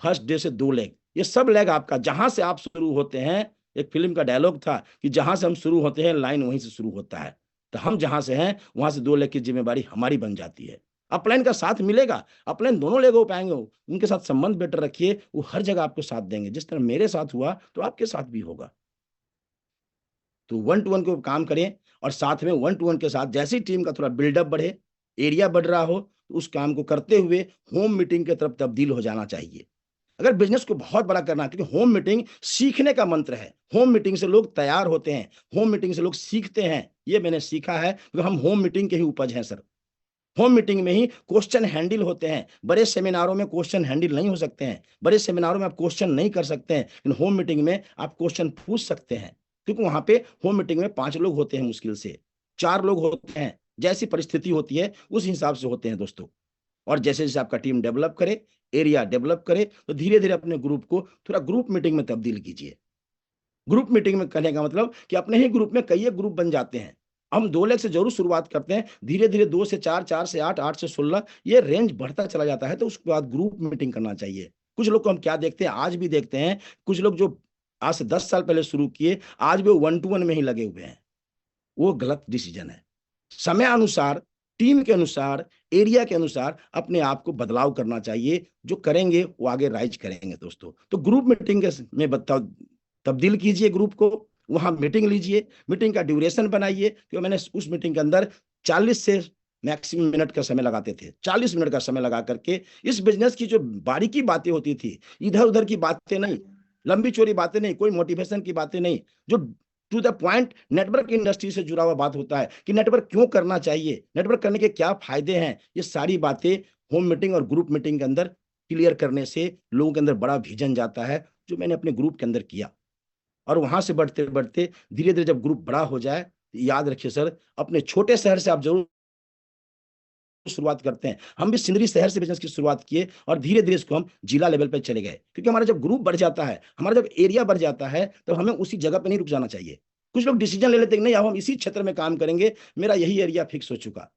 [SPEAKER 2] फर्स्ट डे से 2 लेग, ये सब लेग आपका, जहां से आप शुरू होते हैं। एक फिल्म का डायलॉग था कि जहां से हम शुरू होते हैं लाइन वहीं से शुरू होता है। तो हम जहां से हैं वहां से 2 लेग की जिम्मेवारी हमारी बन जाती है। अपलाइन का साथ मिलेगा, अपलाइन दोनों लेग हो पाएंगे, उनके साथ संबंध बेटर रखिए, वो हर जगह आपको साथ देंगे। जिस तरह मेरे साथ हुआ तो आपके साथ भी होगा। तो 1-to-1 को काम करें और साथ में 1-to-1 के साथ जैसे ही टीम का थोड़ा बिल्डअप बढ़े, एरिया बढ़ रहा हो, तो उस काम को करते हुए होम मीटिंग की तरफ तब्दील हो जाना चाहिए। अगर बिजनेस को बहुत बड़ा करना है, क्योंकि होम मीटिंग सीखने का मंत्र है, होम मीटिंग से लोग तैयार होते हैं, होम मीटिंग से लोग सीखते हैं। ये मैंने सीखा है क्योंकि हम होम मीटिंग के ही उपज हैं सर। होम मीटिंग में ही क्वेश्चन हैंडल होते हैं, बड़े सेमिनारों में क्वेश्चन हैंडल नहीं हो सकते हैं, बड़े सेमिनारों में आप क्वेश्चन नहीं कर सकते हैं, लेकिन होम मीटिंग में आप क्वेश्चन पूछ सकते हैं। क्योंकि वहां पे होम मीटिंग में 5 लोग होते हैं, मुश्किल से 4 लोग होते हैं, जैसी परिस्थिति होती है उस हिसाब से होते हैं दोस्तों। और जैसे जैसे आपका टीम डेवलप करे, एरिया डेवलप करे, तो धीरे धीरे अपने ग्रुप को थोड़ा ग्रुप मीटिंग में तब्दील कीजिए। ग्रुप मीटिंग में करने का मतलब कि अपने ही ग्रुप में कई ग्रुप बन जाते हैं। हम 2 लेग से जरूर शुरुआत करते हैं, धीरे धीरे 2 से 4, 4 से 8, 8 से 16, ये रेंज बढ़ता चला जाता है। तो उसके बाद ग्रुप मीटिंग करना चाहिए। कुछ लोग को हम क्या देखते हैं, आज भी देखते हैं, कुछ लोग जो आज से 10 साल पहले शुरू किए, आज भी 1-to-1 में ही लगे हुए हैं। वो गलत डिसीजन है। समय अनुसार, टीम के अनुसार, एरिया के अनुसार अपने आप को बदलाव करना चाहिए। जो करेंगे वो आगे राइज करेंगे दोस्तों। तो ग्रुप मीटिंग में तब्दील कीजिए ग्रुप को, वहां मीटिंग लीजिए, मीटिंग का ड्यूरेशन बनाइए। क्योंकि मैंने उस मीटिंग के अंदर 40 से मैक्सिमम मिनट का समय लगाते थे, 40 मिनट का समय लगा करके इस बिजनेस की जो बारीकी बातें होती थी, इधर उधर की बातें नहीं, लंबी चौड़ी बातें नहीं, कोई मोटिवेशन की बातें नहीं, जो to the point network industry से जुड़ा हुआ बात होता है कि नेटवर्क क्यों करना चाहिए, नेटवर्क करने के क्या फायदे हैं, ये सारी बातें होम मीटिंग और ग्रुप मीटिंग के अंदर क्लियर करने से लोगों के अंदर बड़ा विजन जाता है, जो मैंने अपने ग्रुप के अंदर किया। और वहां से बढ़ते बढ़ते धीरे धीरे जब ग्रुप बड़ा हो जाए, तो याद रखिए सर, अपने छोटे शहर से आप जरूर शुरुआत करते हैं। हम भी सिंदरी शहर से बिजनेस की शुरुआत किए और धीरे धीरे इसको हम जिला लेवल पर चले गए। क्योंकि हमारा जब ग्रुप बढ़ जाता है, हमारा जब एरिया बढ़ जाता है, तो हमें उसी जगह पे नहीं रुक जाना चाहिए। कुछ लोग डिसीजन ले लेते हैं, नहीं अब हम इसी क्षेत्र में काम करेंगे, मेरा यही एरिया फिक्स हो चुका।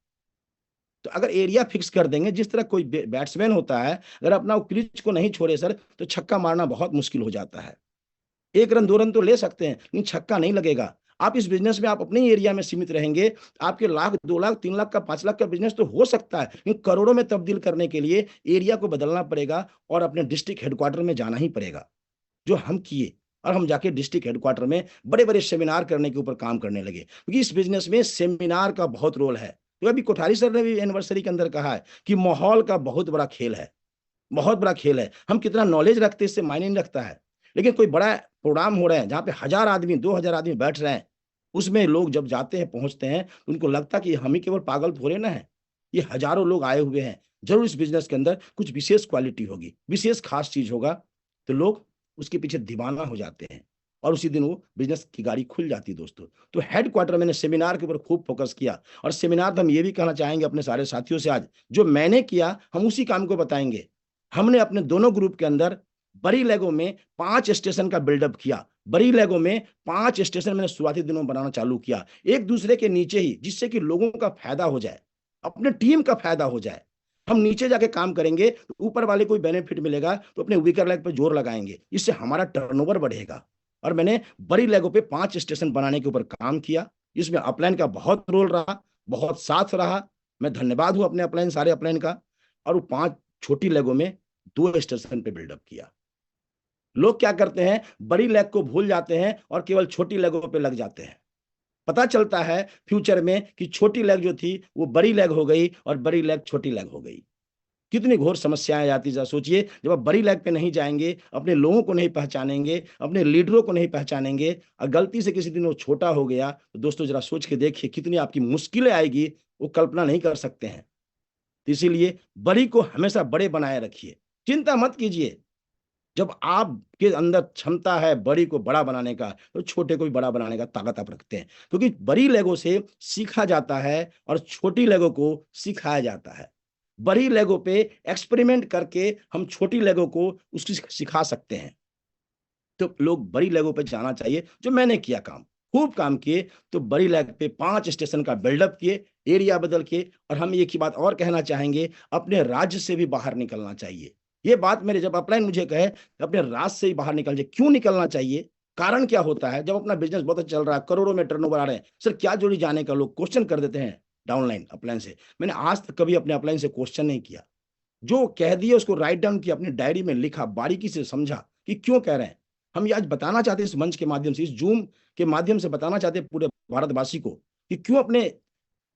[SPEAKER 2] तो अगर एरिया फिक्स कर देंगे, जिस तरह कोई बैट्समैन होता है, अगर अपना वो क्रीज को नहीं छोड़े सर, तो छक्का मारना बहुत मुश्किल हो जाता है। 1 रन 2 रन तो ले सकते हैं, लेकिन छक्का नहीं लगेगा। आप इस बिजनेस में आप अपने ही एरिया में सीमित रहेंगे, आपके लाख 2 लाख 3 लाख का 5 लाख का बिजनेस तो हो सकता है, लेकिन करोड़ों में तब्दील करने के लिए एरिया को बदलना पड़ेगा और अपने डिस्ट्रिक्ट हेडक्वार्टर में जाना ही पड़ेगा, जो हम किए। और हम जाके डिस्ट्रिक्ट हेडक्वार्टर में बड़े बड़े सेमिनार करने के ऊपर काम करने लगे, क्योंकि इस बिजनेस में सेमिनार का बहुत रोल है। तो अभी कोठारी सर ने भी एनिवर्सरी के अंदर कहा है कि माहौल का बहुत बड़ा खेल है, बहुत बड़ा खेल है। हम कितना नॉलेज रखते हैं इससे मायने नहीं रखता है, लेकिन कोई बड़ा प्रोग्राम हो रहा है जहाँ पे 1000 आदमी 2000 आदमी बैठ रहे हैं, उसमें लोग जब जाते हैं पहुंचते हैं, तो उनको लगता कि हम ही केवल पागल थोड़े ना है, ये हजारों लोग आए हुए हैं। जरूर इस बिजनेस के अंदर कुछ विशेष क्वालिटी होगी, विशेष खास चीज होगा, तो लोग उसके पीछे दीवाना हो जाते हैं और उसी दिन वो बिजनेस की गाड़ी खुल जाती है दोस्तों। तो हेडक्वार्टर मैंने सेमिनार के ऊपर खूब फोकस किया। और सेमिनार तो हम ये भी कहना चाहेंगे अपने सारे साथियों से, आज जो मैंने किया हम उसी काम को बताएंगे। हमने अपने दोनों ग्रुप के अंदर बड़ी लेगों में 5 स्टेशन का बिल्डअप किया। बड़ी लेगों में 5 स्टेशन मैंने शुरुआती दिनों में बनाना चालू किया, एक दूसरे के नीचे ही, जिससे कि लोगों का फायदा हो जाए, अपने टीम का फायदा हो जाए। हम नीचे जाके काम करेंगे तो ऊपर वाले को बेनिफिट मिलेगा, तो अपने वीकर लेग पे जोर लगाएंगे, इससे हमारा टर्नओवर बढ़ेगा। और मैंने बड़ी लेगों पे 5 स्टेशन बनाने के ऊपर काम किया। इसमें अपलाइन का बहुत रोल रहा, बहुत साथ रहा। मैं धन्यवाद हूं अपने अपलाइन, सारे अपलाइन का। और वो 5 छोटी लेगों में 2 स्टेशन पे बिल्डअप किया। लोग क्या करते हैं, बड़ी लेग को भूल जाते हैं और केवल छोटी लेगों पे लग जाते हैं। पता चलता है फ्यूचर में कि छोटी लेग जो थी वो बड़ी लेग हो गई और बड़ी लेग छोटी लेग हो गई। कितनी घोर समस्याएं आती, जरा सोचिए। जब आप बड़ी लैग पे नहीं जाएंगे, अपने लोगों को नहीं पहचानेंगे, अपने लीडरों को नहीं पहचानेंगे, और गलती से किसी दिन वो छोटा हो गया, तो दोस्तों जरा सोच के देखिए कितनी आपकी मुश्किलें आएगी, वो कल्पना नहीं कर सकते हैं। तो इसीलिए बड़ी को हमेशा बड़े बनाए रखिए, चिंता मत कीजिए। जब आपके अंदर क्षमता है बड़ी को बड़ा बनाने का, तो छोटे को भी बड़ा बनाने का ताकत आप रखते हैं, क्योंकि बड़ी लेगो से सीखा जाता है और छोटी लेगो को सिखाया जाता है। बड़ी लेगो पे एक्सपेरिमेंट करके हम छोटी लेगो को उसकी सिखा सकते हैं। तो लोग बड़ी लेगो पे जाना चाहिए, जो मैंने किया काम, खूब काम किए। तो बड़ी लेग पे 5 स्टेशन का बिल्डअप किए, एरिया बदल के। और हम एक ही बात और कहना चाहेंगे, अपने राज्य से भी बाहर निकलना चाहिए। ये बात मेरे जब अपलाइन मुझे कहे अपने राज्य से ही बाहर निकल जाए, क्यों निकलना चाहिए, कारण क्या होता है? जब अपना बिजनेस बहुत अच्छा चल रहा है, करोड़ों में टर्नओवर आ रहे हैं, सर क्या जोड़ी जाने का, लोग क्वेश्चन कर देते हैं डाउनलाइन अपलाइन से। मैंने आज तक कभी अपने अपलाइन से क्वेश्चन नहीं किया, जो कह दिया उसको राइट डाउन किया, अपनी डायरी में लिखा, बारीकी से समझा कि क्यों कह रहे हैं। हम ये आज बताना चाहते हैं इस मंच के माध्यम से, इस जूम के माध्यम से बताना चाहते हैं पूरे भारतवासी को कि क्यों अपने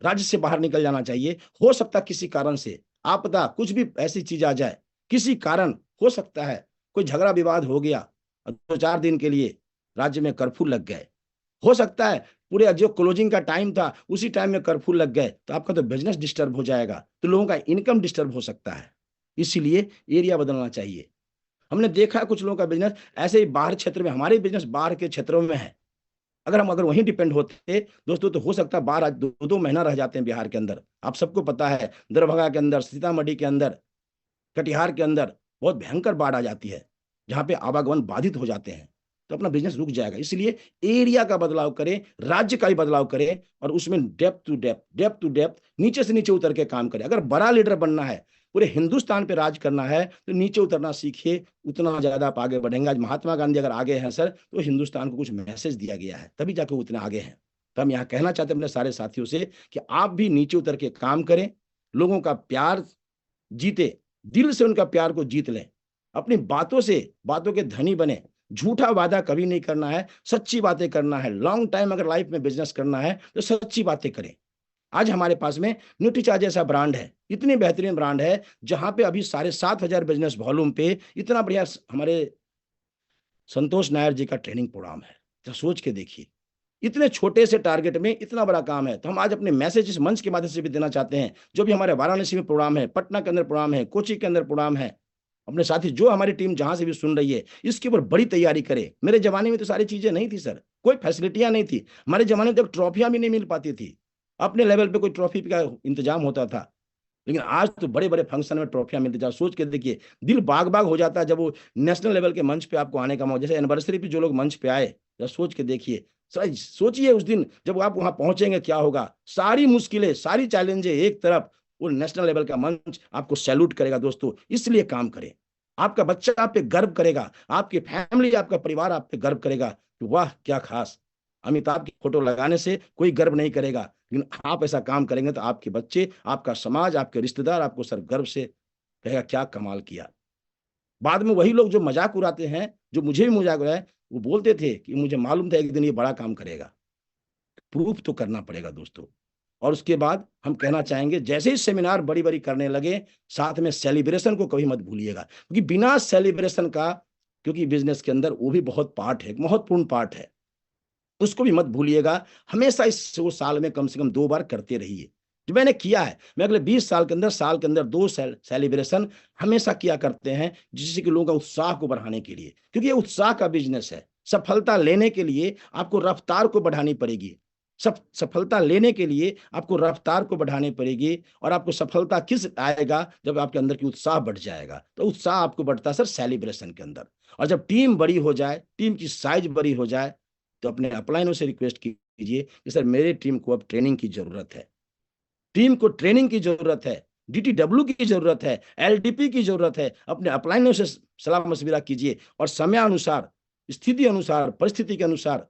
[SPEAKER 2] राज्य से बाहर निकल जाना चाहिए। हो सकता किसी कारण से आपदा, कुछ भी ऐसी चीज आ जाए, किसी कारण हो सकता है, कोई झगड़ा विवाद हो गया, 2-4 दिन के लिए राज्य में कर्फ्यू लग गए, हो सकता है पूरे जो क्लोजिंग का टाइम था उसी टाइम में कर्फ्यू लग गए, तो आपका तो बिजनेस डिस्टर्ब हो जाएगा, तो लोगों का इनकम डिस्टर्ब हो सकता है। इसीलिए एरिया बदलना चाहिए। हमने देखा है कुछ लोगों का बिजनेस ऐसे ही बाहर क्षेत्र में, हमारे बिजनेस बाहर के क्षेत्रों में है, अगर वहीं डिपेंड होते दोस्तों, तो हो सकता है बाहर आज 2-2 महीना रह जाते हैं बिहार के अंदर। आप सबको पता है, दरभंगा के अंदर, सीतामढ़ी के अंदर, कटिहार के अंदर बहुत भयंकर बाढ़ आ जाती है, जहां पे आवागमन बाधित हो जाते हैं, तो अपना बिजनेस रुक जाएगा। इसलिए एरिया का बदलाव करें, राज्य का भी बदलाव करें, और उसमें डेप्थ टू डेप्थ, नीचे से नीचे उतर के काम करें। अगर बड़ा लीडर बनना है, पूरे हिंदुस्तान पे राज करना है, तो नीचे उतरना सीखिए, उतना ज्यादा आप आगे बढ़ेंगे। आज महात्मा गांधी अगर आगे हैं सर, तो हिंदुस्तान को कुछ मैसेज दिया गया है, तभी जाके उतने आगे हैं। तो हम यहाँ कहना चाहते हैं अपने सारे साथियों से कि आप भी नीचे उतर के काम करें, लोगों का प्यार जीते, दिल से उनका प्यार को जीत लें, अपनी बातों से बातों के धनी बने, झूठा वादा कभी नहीं करना है, सच्ची बातें करना है। लॉन्ग टाइम अगर लाइफ में बिजनेस करना है तो सच्ची बातें करें। आज हमारे पास में न्यूट्रीचार्ज जैसा ब्रांड है, इतनी बेहतरीन ब्रांड है, जहां पे अभी 7,500 बिजनेस वॉल्यूम पे इतना बढ़िया हमारे संतोष नायर जी का ट्रेनिंग प्रोग्राम है। तो सोच के देखिए, इतने छोटे से टारगेट में इतना बड़ा काम है। तो हम आज अपने मैसेज इस मंच के माध्यम से भी देना चाहते हैं, जो भी हमारे वाराणसी में प्रोग्राम है, पटना के अंदर प्रोग्राम है, कोची के अंदर प्रोग्राम है, अपने साथी जो हमारी टीम जहां से भी सुन रही है, इसके ऊपर बड़ी तैयारी करे। मेरे जमाने में तो सारी चीजें नहीं थी सर, कोई फैसिलिटियां नहीं थी। हमारे जमाने में तो ट्रॉफियां भी नहीं मिल पाती थी, अपने लेवल पे कोई ट्रॉफी का इंतजाम होता था, लेकिन आज तो बड़े बड़े फंक्शन में ट्रॉफियां मिलती जा। सोच के देखिए, दिल बाग बाग हो जाता है जब वो नेशनल लेवल के मंच पे आपको आने का मौका, जैसे एनिवर्सरी पे जो लोग मंच पे आए, जब सोच के देखिए, सोचिए उस दिन जब आप वहां पहुंचेंगे क्या होगा। सारी मुश्किलें, सारी चैलेंजें एक तरफ, वो नेशनल लेवल का मंच आपको सैल्यूट करेगा। दोस्तों इसलिए काम करें, आपका बच्चा आप पे गर्व करेगा, आपकी फैमिली, आपका परिवार आप पे गर्व करेगा कि वाह क्या खास। अमिताभ की फोटो लगाने से कोई गर्व नहीं करेगा, लेकिन आप ऐसा काम करेंगे तो आपके बच्चे, आपका समाज, आपके रिश्तेदार आपको सर गर्व से कहेगा क्या कमाल किया। बाद में वही लोग जो मजाक उड़ाते हैं, जो मुझे भी मजाक उड़ाए, वो बोलते थे कि मुझे मालूम था एक दिन ये बड़ा काम करेगा। प्रूफ तो करना पड़ेगा दोस्तों। और उसके बाद हम कहना चाहेंगे, जैसे ही सेमिनार बड़ी बड़ी करने लगे, साथ में सेलिब्रेशन को कभी मत भूलिएगा, क्योंकि बिना सेलिब्रेशन का, क्योंकि बिजनेस के अंदर वो भी बहुत पार्ट है, महत्वपूर्ण पार्ट है, उसको भी मत भूलिएगा। हमेशा इस साल में कम से कम 2 बार करते रहिए, जो मैंने किया है। मैं अगले 20 साल के अंदर, 2 सेलिब्रेशन हमेशा किया करते हैं, जिससे कि लोगों का उत्साह को बढ़ाने के लिए, क्योंकि ये उत्साह का बिजनेस है। सफलता लेने के लिए आपको रफ्तार को बढ़ानी पड़ेगी, सफलता लेने के लिए आपको रफ्तार को बढ़ानी पड़ेगी। और आपको सफलता किस आएगा, जब आपके अंदर की उत्साह बढ़ जाएगा। तो उत्साह आपको बढ़ता है सर सेलिब्रेशन के अंदर। और जब टीम बड़ी हो जाए, टीम की साइज बड़ी हो जाए, तो अपने अपलाइनों से रिक्वेस्ट कीजिए कि सर मेरे टीम को अब ट्रेनिंग की जरूरत है, टीम को ट्रेनिंग की जरूरत है, डीटीडब्ल्यू की जरूरत है, एलडीपी की जरूरत है। अपने अपलाइनों से सलाह मशविरा कीजिए और समय अनुसार, स्थिति अनुसार, परिस्थिति के अनुसार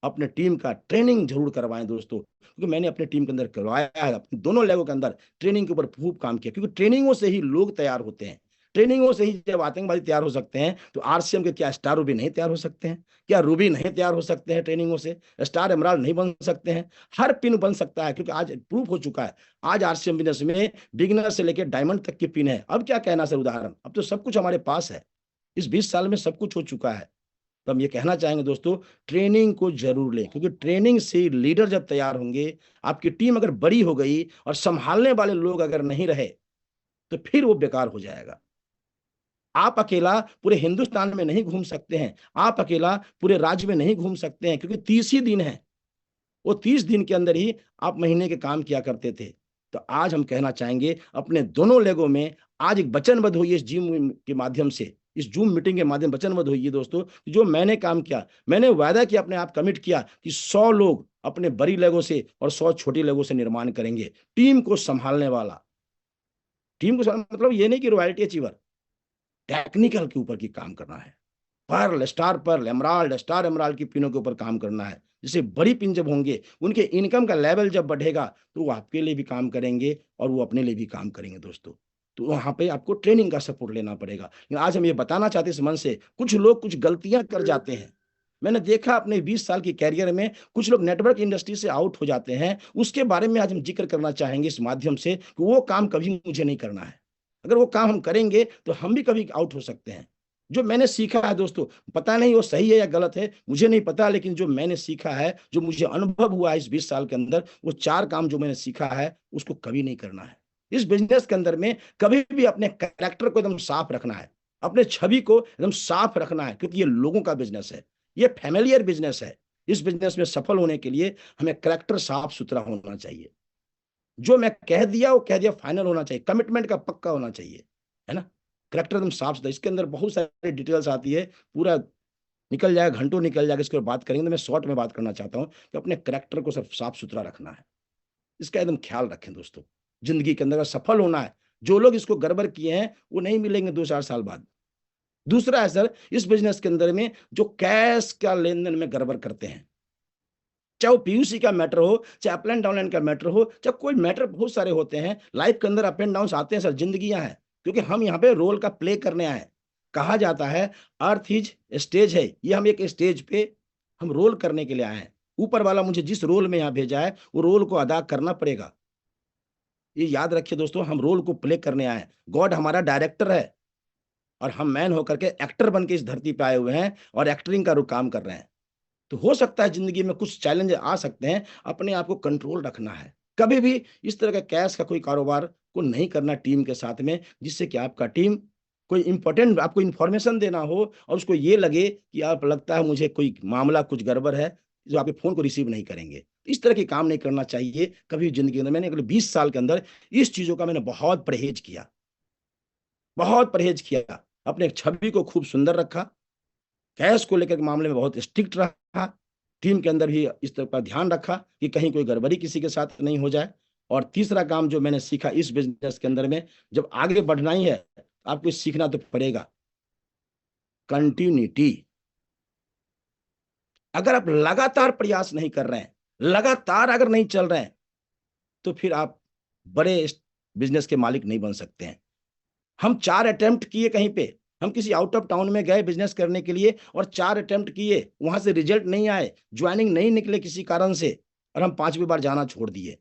[SPEAKER 2] अपने टीम का ट्रेनिंग जरूर करवाएं दोस्तों। क्योंकि मैंने अपने टीम के अंदर करवाया है, अपने दोनों लेवल के अंदर ट्रेनिंग के ऊपर खूब काम किया, क्योंकि ट्रेनिंगों से ही लोग तैयार होते हैं। ट्रेनिंगों से ही जब आतंकवादी तैयार हो सकते हैं तो आरसीएम के क्या स्टार रूबी नहीं तैयार हो सकते हैं? क्या रूबी नहीं तैयार हो सकते हैं ट्रेनिंगों से? स्टार एमराल्ड नहीं बन सकते हैं? हर पिन बन सकता है, क्योंकि आज प्रूफ हो चुका है। आज आरसीएम बिजनेस में बिगिनर से लेकर डायमंड तक की पिन है। अब क्या कहना सर उदाहरण, अब तो सब कुछ हमारे पास है। इस 20 साल में सब कुछ हो चुका है। तो हम ये कहना चाहेंगे दोस्तों, ट्रेनिंग को जरूर लें, क्योंकि ट्रेनिंग से लीडर जब तैयार होंगे, आपकी टीम अगर बड़ी हो गई और संभालने वाले लोग अगर नहीं रहे तो फिर वो बेकार हो जाएगा। आप अकेला पूरे हिंदुस्तान में नहीं घूम सकते हैं, आप अकेला पूरे राज्य में नहीं घूम सकते हैं, क्योंकि 30 ही दिन है। वो 30 दिन के अंदर ही आप महीने के काम किया करते थे। तो आज हम कहना चाहेंगे अपने दोनों लेगों में आज एक वचनबद्ध होइए, इस जिम के माध्यम से, इस जूम मीटिंग के माध्यम वचनबद्ध होइए दोस्तों। जो मैंने काम किया, मैंने वायदा किया, अपने आप कमिट किया कि 100 लोग अपने बड़ी लेगों से और 100 छोटी लेगों से निर्माण करेंगे। टीम को संभालने वाला, टीम को मतलब ये नहीं कि रॉयल्टी अचीवर, टेक्निकल के ऊपर की काम करना है। Pearl, star pearl, emerald, star emerald की पिनों के ऊपर काम करना है। जैसे बड़ी पिन जब होंगे, उनके इनकम का लेवल जब बढ़ेगा तो वो आपके लिए भी काम करेंगे और वो अपने लिए भी काम करेंगे दोस्तों। तो वहां पे आपको ट्रेनिंग का सपोर्ट लेना पड़ेगा। आज हम ये बताना चाहते हैं इस मन से, कुछ लोग कुछ गलतियां कर जाते हैं। मैंने देखा अपने 20 साल की कैरियर में, कुछ लोग नेटवर्क इंडस्ट्री से आउट हो जाते हैं। उसके बारे में आज हम जिक्र करना चाहेंगे इस माध्यम से कि वो काम कभी मुझे नहीं करना है। अगर वो काम हम करेंगे तो हम भी कभी आउट हो सकते हैं। जो मैंने सीखा है दोस्तों, पता नहीं वो सही है या गलत है, मुझे नहीं पता, लेकिन जो मैंने सीखा है, जो मुझे अनुभव हुआ है इस 20 साल के अंदर, वो 4 काम जो मैंने सीखा है उसको कभी नहीं करना है। इस बिजनेस के अंदर में कभी भी अपने कैरेक्टर को एकदम साफ रखना है, अपने छवि को एकदम साफ रखना है, क्योंकि ये लोगों का बिजनेस है, ये फैमिलियर बिजनेस है। इस बिजनेस में सफल होने के लिए हमें कैरेक्टर साफ सुथरा होना चाहिए। जो मैं कह दिया वो कह दिया, फाइनल होना चाहिए, कमिटमेंट का पक्का होना चाहिए, है ना। करेक्टर एकदम साफ सुथरा। इसके अंदर बहुत सारी डिटेल्स आती है, पूरा निकल जाएगा, घंटों निकल जाएगा, इसके बात करेंगे। तो मैं शॉर्ट में बात करना चाहता हूँ कि अपने करेक्टर को सब साफ सुथरा रखना है। इसका एकदम ख्याल रखें दोस्तों। जिंदगी के अंदर अगर सफल होना है, जो लोग इसको गड़बड़ किए हैं वो नहीं मिलेंगे 2-4 साल बाद। दूसरा है सर, इस बिजनेस के अंदर में जो कैश का लेन देन में गड़बड़ करते हैं, चाहे वो पीयूसी का मैटर हो, चाहे अप एंड डाउन का मैटर हो, चाहे कोई मैटर, बहुत सारे होते हैं लाइफ के अंदर, अप एंड डाउन आते हैं सर, जिंदगियां हैं। क्योंकि हम यहाँ पे रोल का प्ले करने आए। कहा जाता है अर्थ इज स्टेज है, ये हम एक स्टेज पे हम रोल करने के लिए आए हैं। ऊपर वाला मुझे जिस रोल में यहाँ भेजा है वो रोल को अदा करना पड़ेगा। ये याद रखिए दोस्तों, हम रोल को प्ले करने आए हैं। गॉड हमारा डायरेक्टर है और हम मैन होकर के एक्टर बन के इस धरती पे आए हुए हैं और एक्टरिंग का काम कर रहे हैं। तो हो सकता है जिंदगी में कुछ चैलेंज आ सकते हैं, अपने आप को कंट्रोल रखना है। कभी भी इस तरह का कैश का कोई कारोबार को नहीं करना टीम के साथ में, जिससे कि आपका टीम कोई इंपॉर्टेंट आपको इंफॉर्मेशन देना हो और उसको ये लगे कि आप, लगता है मुझे कोई मामला कुछ गड़बड़ है, जो आपके फोन को रिसीव नहीं करेंगे। इस तरह के काम नहीं करना चाहिए कभी जिंदगी में। मैंने अगले 20 साल के अंदर इस चीजों का मैंने बहुत परहेज किया, बहुत परहेज किया। अपने छवि को खूब सुंदर रखा, कैश को लेकर के मामले में बहुत स्ट्रिक्ट रहा, टीम के अंदर भी इस तरह का ध्यान रखा कि कहीं कोई गड़बड़ी किसी के साथ नहीं हो जाए। और तीसरा काम जो मैंने सीखा इस बिजनेस के अंदर में, जब आगे बढ़ना ही है आपको सीखना तो पड़ेगा, कंटिन्यूटी। अगर आप लगातार प्रयास नहीं कर रहे हैं, लगातार अगर नहीं चल रहे हैं, तो फिर आप बड़े बिजनेस के मालिक नहीं बन सकते हैं। हम 4 अटेम्प्ट किए कहीं पे, हम किसी आउट ऑफ टाउन में गए बिजनेस करने के लिए और 4 अटेम्प्ट किए, वहां से रिजल्ट नहीं आए, ज्वाइनिंग नहीं निकले किसी कारण से, और हम 5वीं बार जाना छोड़ दिए।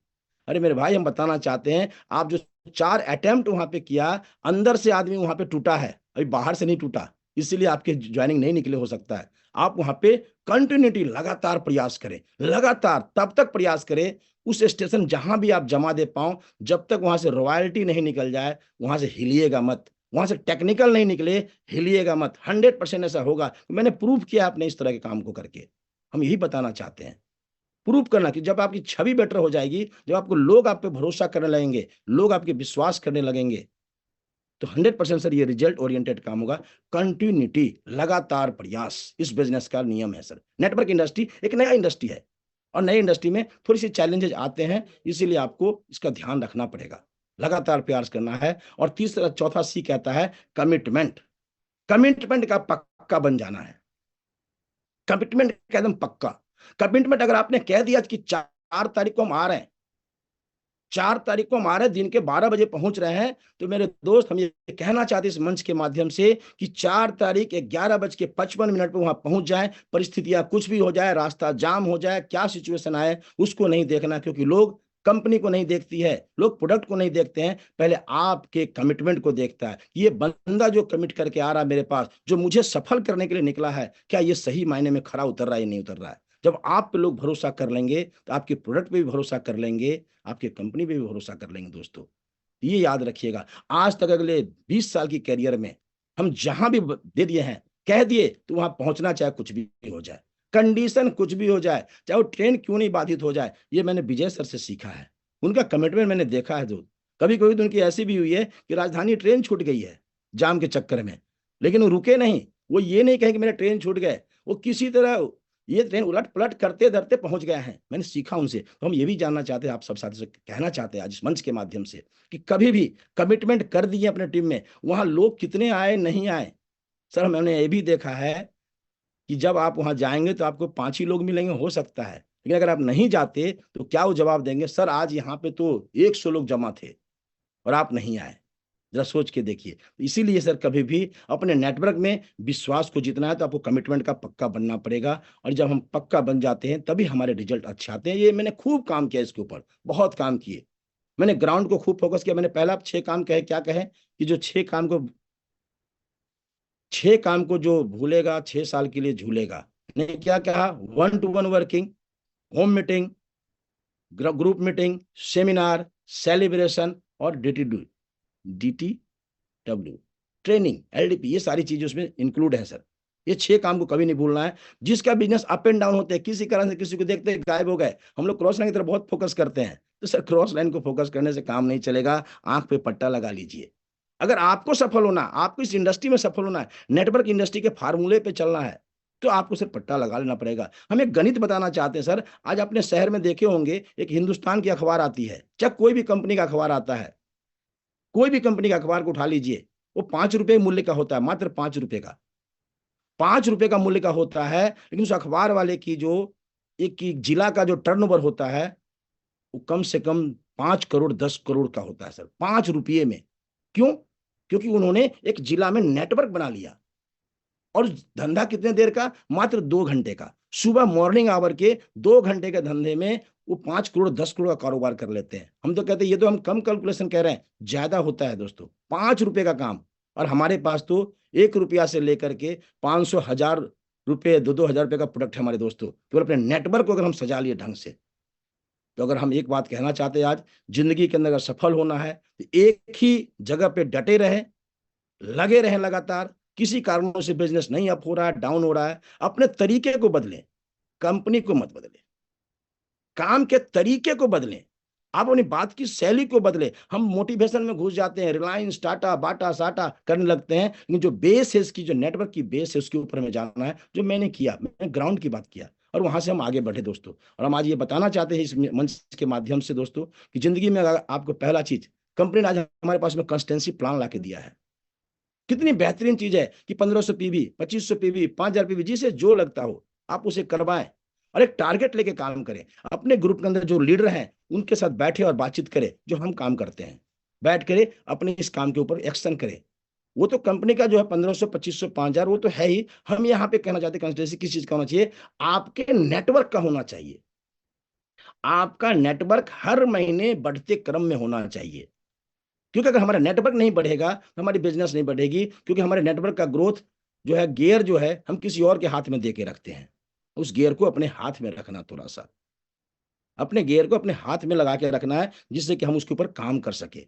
[SPEAKER 2] अरे मेरे भाई, हम बताना चाहते हैं, आप जो 4 अटेम्प्ट वहां पे किया, अंदर से आदमी वहां पे टूटा है, अभी बाहर से नहीं टूटा, इसीलिए आपके ज्वाइनिंग नहीं निकले हो सकता है। आप वहां पे कंटिन्यूटी, लगातार प्रयास करें, लगातार तब तक प्रयास करें उस स्टेशन जहां भी आप जमा दे पाओ, जब तक वहां से रॉयल्टी नहीं निकल जाए वहां से हिलिएगा मत, वहां से टेक्निकल नहीं निकले हिलिएगा मत। 100% ऐसा होगा। मैंने प्रूव किया अपने इस तरह के काम को करके। हम यही बताना चाहते हैं, प्रूव करना कि जब आपकी छवि बेटर हो जाएगी, जब आपको लोग आप पे भरोसा करने लगेंगे, लोग आपके विश्वास करने लगेंगे, तो 100% सर ये रिजल्ट ओरिएंटेड काम होगा। कंटिन्यूटी, लगातार प्रयास, इस बिजनेस का नियम है सर। नेटवर्क इंडस्ट्री एक नया इंडस्ट्री है और नई इंडस्ट्री में थोड़ी सी चैलेंजेस आते हैं, इसीलिए आपको इसका ध्यान रखना पड़ेगा, लगातार प्रयास करना है। और तीसरा, चौथा सी कहता है कमिटमेंट। कमिटमेंट का पक्का बन जाना है, कमिटमेंट का एकदम पक्का। कमिटमेंट अगर आपने कह दिया कि 4 तारीख को हम आ रहे हैं, 4 तारीख को हमारे दिन के 12 बजे पहुंच रहे हैं। तो मेरे दोस्त, हम ये कहना चाहते हैं इस मंच के माध्यम से कि 4 तारीख 11:55 पर वहां पहुंच जाए। परिस्थितियां कुछ भी हो जाए, रास्ता जाम हो जाए, क्या सिचुएशन आए, उसको नहीं देखना, क्योंकि लोग कंपनी को नहीं देखती है, लोग प्रोडक्ट को नहीं देखते हैं, पहले आपके कमिटमेंट को देखता है। ये बंदा जो कमिट करके आ रहा है मेरे पास, जो मुझे सफल करने के लिए निकला है, क्या ये सही मायने में खरा उतर रहा है या नहीं उतर रहा है। जब आप पे लोग भरोसा कर लेंगे तो आपके प्रोडक्ट पे भी भरोसा कर लेंगे, आपके कंपनी पे भी भरोसा कर लेंगे। दोस्तों, ये याद रखिएगा। आज तक अगले 20 साल की करियर में हम जहां भी दे दिए हैं, कह दिए, तो वहां पहुंचना, चाहे कुछ भी हो जाए, कंडीशन कुछ भी हो जाए, चाहे वो ट्रेन क्यों नहीं बाधित हो जाए। ये मैंने विजय सर से सीखा है, उनका कमिटमेंट मैंने देखा है। दोस्त, कभी कभी तो उनकी ऐसी भी हुई है कि राजधानी ट्रेन छूट गई है जाम के चक्कर में, लेकिन वो रुके नहीं। वो ये नहीं कहे कि मेरे ट्रेन छूट गए, वो किसी तरह ये ट्रेन उलट पलट करते धरते पहुंच गए हैं। मैंने सीखा उनसे। तो हम ये भी जानना चाहते हैं, आप सब साथी से कहना चाहते हैं आज इस मंच के माध्यम से, कि कभी भी कमिटमेंट कर दिए अपने टीम में, वहां लोग कितने आए नहीं आए। सर, मैंने ये भी देखा है कि जब आप वहां जाएंगे तो आपको 5 ही लोग मिलेंगे, हो सकता है, लेकिन अगर आप नहीं जाते तो क्या वो जवाब देंगे, सर आज यहाँ पे तो 100 लोग जमा थे और आप नहीं आए। जरा सोच के देखिए। इसीलिए सर, कभी भी अपने नेटवर्क में विश्वास को जीतना है तो आपको कमिटमेंट का पक्का बनना पड़ेगा, और जब हम पक्का बन जाते हैं तभी हमारे रिजल्ट अच्छे आते हैं। ये मैंने खूब काम किया, इसके ऊपर बहुत काम किए। मैंने ग्राउंड को खूब फोकस किया। मैंने पहला 6 काम कहे, क्या कहे कि जो 6 काम को जो भूलेगा 6 साल के लिए झूलेगा। ने क्या कहा, 1-to-1 working, home meeting, group meeting, seminar, celebration और DTW ट्रेनिंग, LDP, ये सारी चीजें उसमें इंक्लूड है सर। ये 6 काम को कभी नहीं भूलना है। जिसका बिजनेस अप एंड डाउन होते हैं, किसी कारण से किसी को देखते हैं गायब हो गए, हम लोग क्रॉस लाइन की तरफ बहुत फोकस करते हैं, तो सर क्रॉस लाइन को फोकस करने से काम नहीं चलेगा। आंख पे पट्टा लगा लीजिए। अगर आपको सफल होना, आपको इस इंडस्ट्री में सफल होना है, नेटवर्क इंडस्ट्री के फार्मूले पे चलना है, तो आपको सिर्फ पट्टा लगा लेना पड़ेगा। हम एक गणित बताना चाहते हैं सर। आज अपने शहर में देखे होंगे, एक हिंदुस्तान की अखबार आती है, चाहे कोई भी कंपनी का अखबार आता है, कोई भी कंपनी का अखबार को उठा लीजिए, वो 5 रुपए मूल्य का होता है, मात्र 5 रुपए का, 5 रुपए का मूल्य का होता है। लेकिन उस अखबार वाले की जो एक जिला का जो टर्नओवर होता है, वो कम से कम 5 करोड़ 10 करोड़ का होता है सर, 5 रुपये में। क्यों? क्योंकि उन्होंने एक जिला में नेटवर्क बना लिया। और धंधा कितने देर का, मात्र 2 घंटे का। सुबह मॉर्निंग आवर के 2 घंटे के धंधे में वो 5 करोड़ 10 करोड़ का कारोबार कर लेते हैं। हम तो कहते हैं ये तो हम कम कैलकुलेशन कह रहे हैं, ज्यादा होता है दोस्तों। 5 रुपए का काम, और हमारे पास तो 1 रुपया से लेकर के 500 1000 रुपये, 2-2 हजार रुपये का प्रोडक्ट है हमारे दोस्तों। केवल अपने नेटवर्क को अगर हम सजा लिए ढंग से, तो अगर हम एक बात कहना चाहते हैं, आज जिंदगी के अंदर अगर सफल होना है तो एक ही जगह पे डटे रहे, लगे रहें लगातार। किसी कारणों से बिजनेस नहीं अप हो रहा है, डाउन हो रहा है, अपने तरीके को बदलें, कंपनी को मत बदलें, काम के तरीके को बदलें, आप अपनी बात की शैली को बदलें। हम मोटिवेशन में घुस जाते हैं, रिलायंस, टाटा, बाटा, साटा करने लगते हैं, लेकिन जो बेस है इसकी, जो नेटवर्क की बेस है, उसके ऊपर हमें जाना है। जो मैंने किया, मैंने ग्राउंड की बात किया, और वहां से हम आगे बढ़े दोस्तों। और हम आज ये बताना चाहते हैं इस मंच के माध्यम से दोस्तों, कि जिंदगी में अगर आपको पहला चीज, कंपनी ने आज हमारे पास में कंसिस्टेंसी प्लान ला के दिया है। कितनी बेहतरीन चीज है कि 1500 पीवी, 2500 पीवी, 5000 पीवी, जिसे जो लगता हो आप उसे करवाएं, और एक टारगेट लेके काम करें। अपने ग्रुप के अंदर जो लीडर हैं उनके साथ बैठे और बातचीत करें, जो हम काम करते हैं, बैठ करे अपने इस काम के ऊपर एक्शन करें। वो तो कंपनी का जो है 1500, 2500, 5000, वो तो है ही। हम यहाँ पे कहना चाहते हैं कंसिस्टेंसी किस चीज का होना चाहिए, आपके नेटवर्क का होना चाहिए। आपका नेटवर्क हर महीने बढ़ते क्रम में होना चाहिए, क्योंकि अगर हमारा नेटवर्क नहीं बढ़ेगा तो हमारी बिजनेस नहीं बढ़ेगी। क्योंकि हमारे नेटवर्क का ग्रोथ जो है, गियर जो है, हम किसी और के हाथ में दे के रखते हैं। उस गियर को अपने हाथ में रखना, थोड़ा सा अपने गियर को अपने हाथ में लगा के रखना है, जिससे कि हम उसके ऊपर काम कर सके।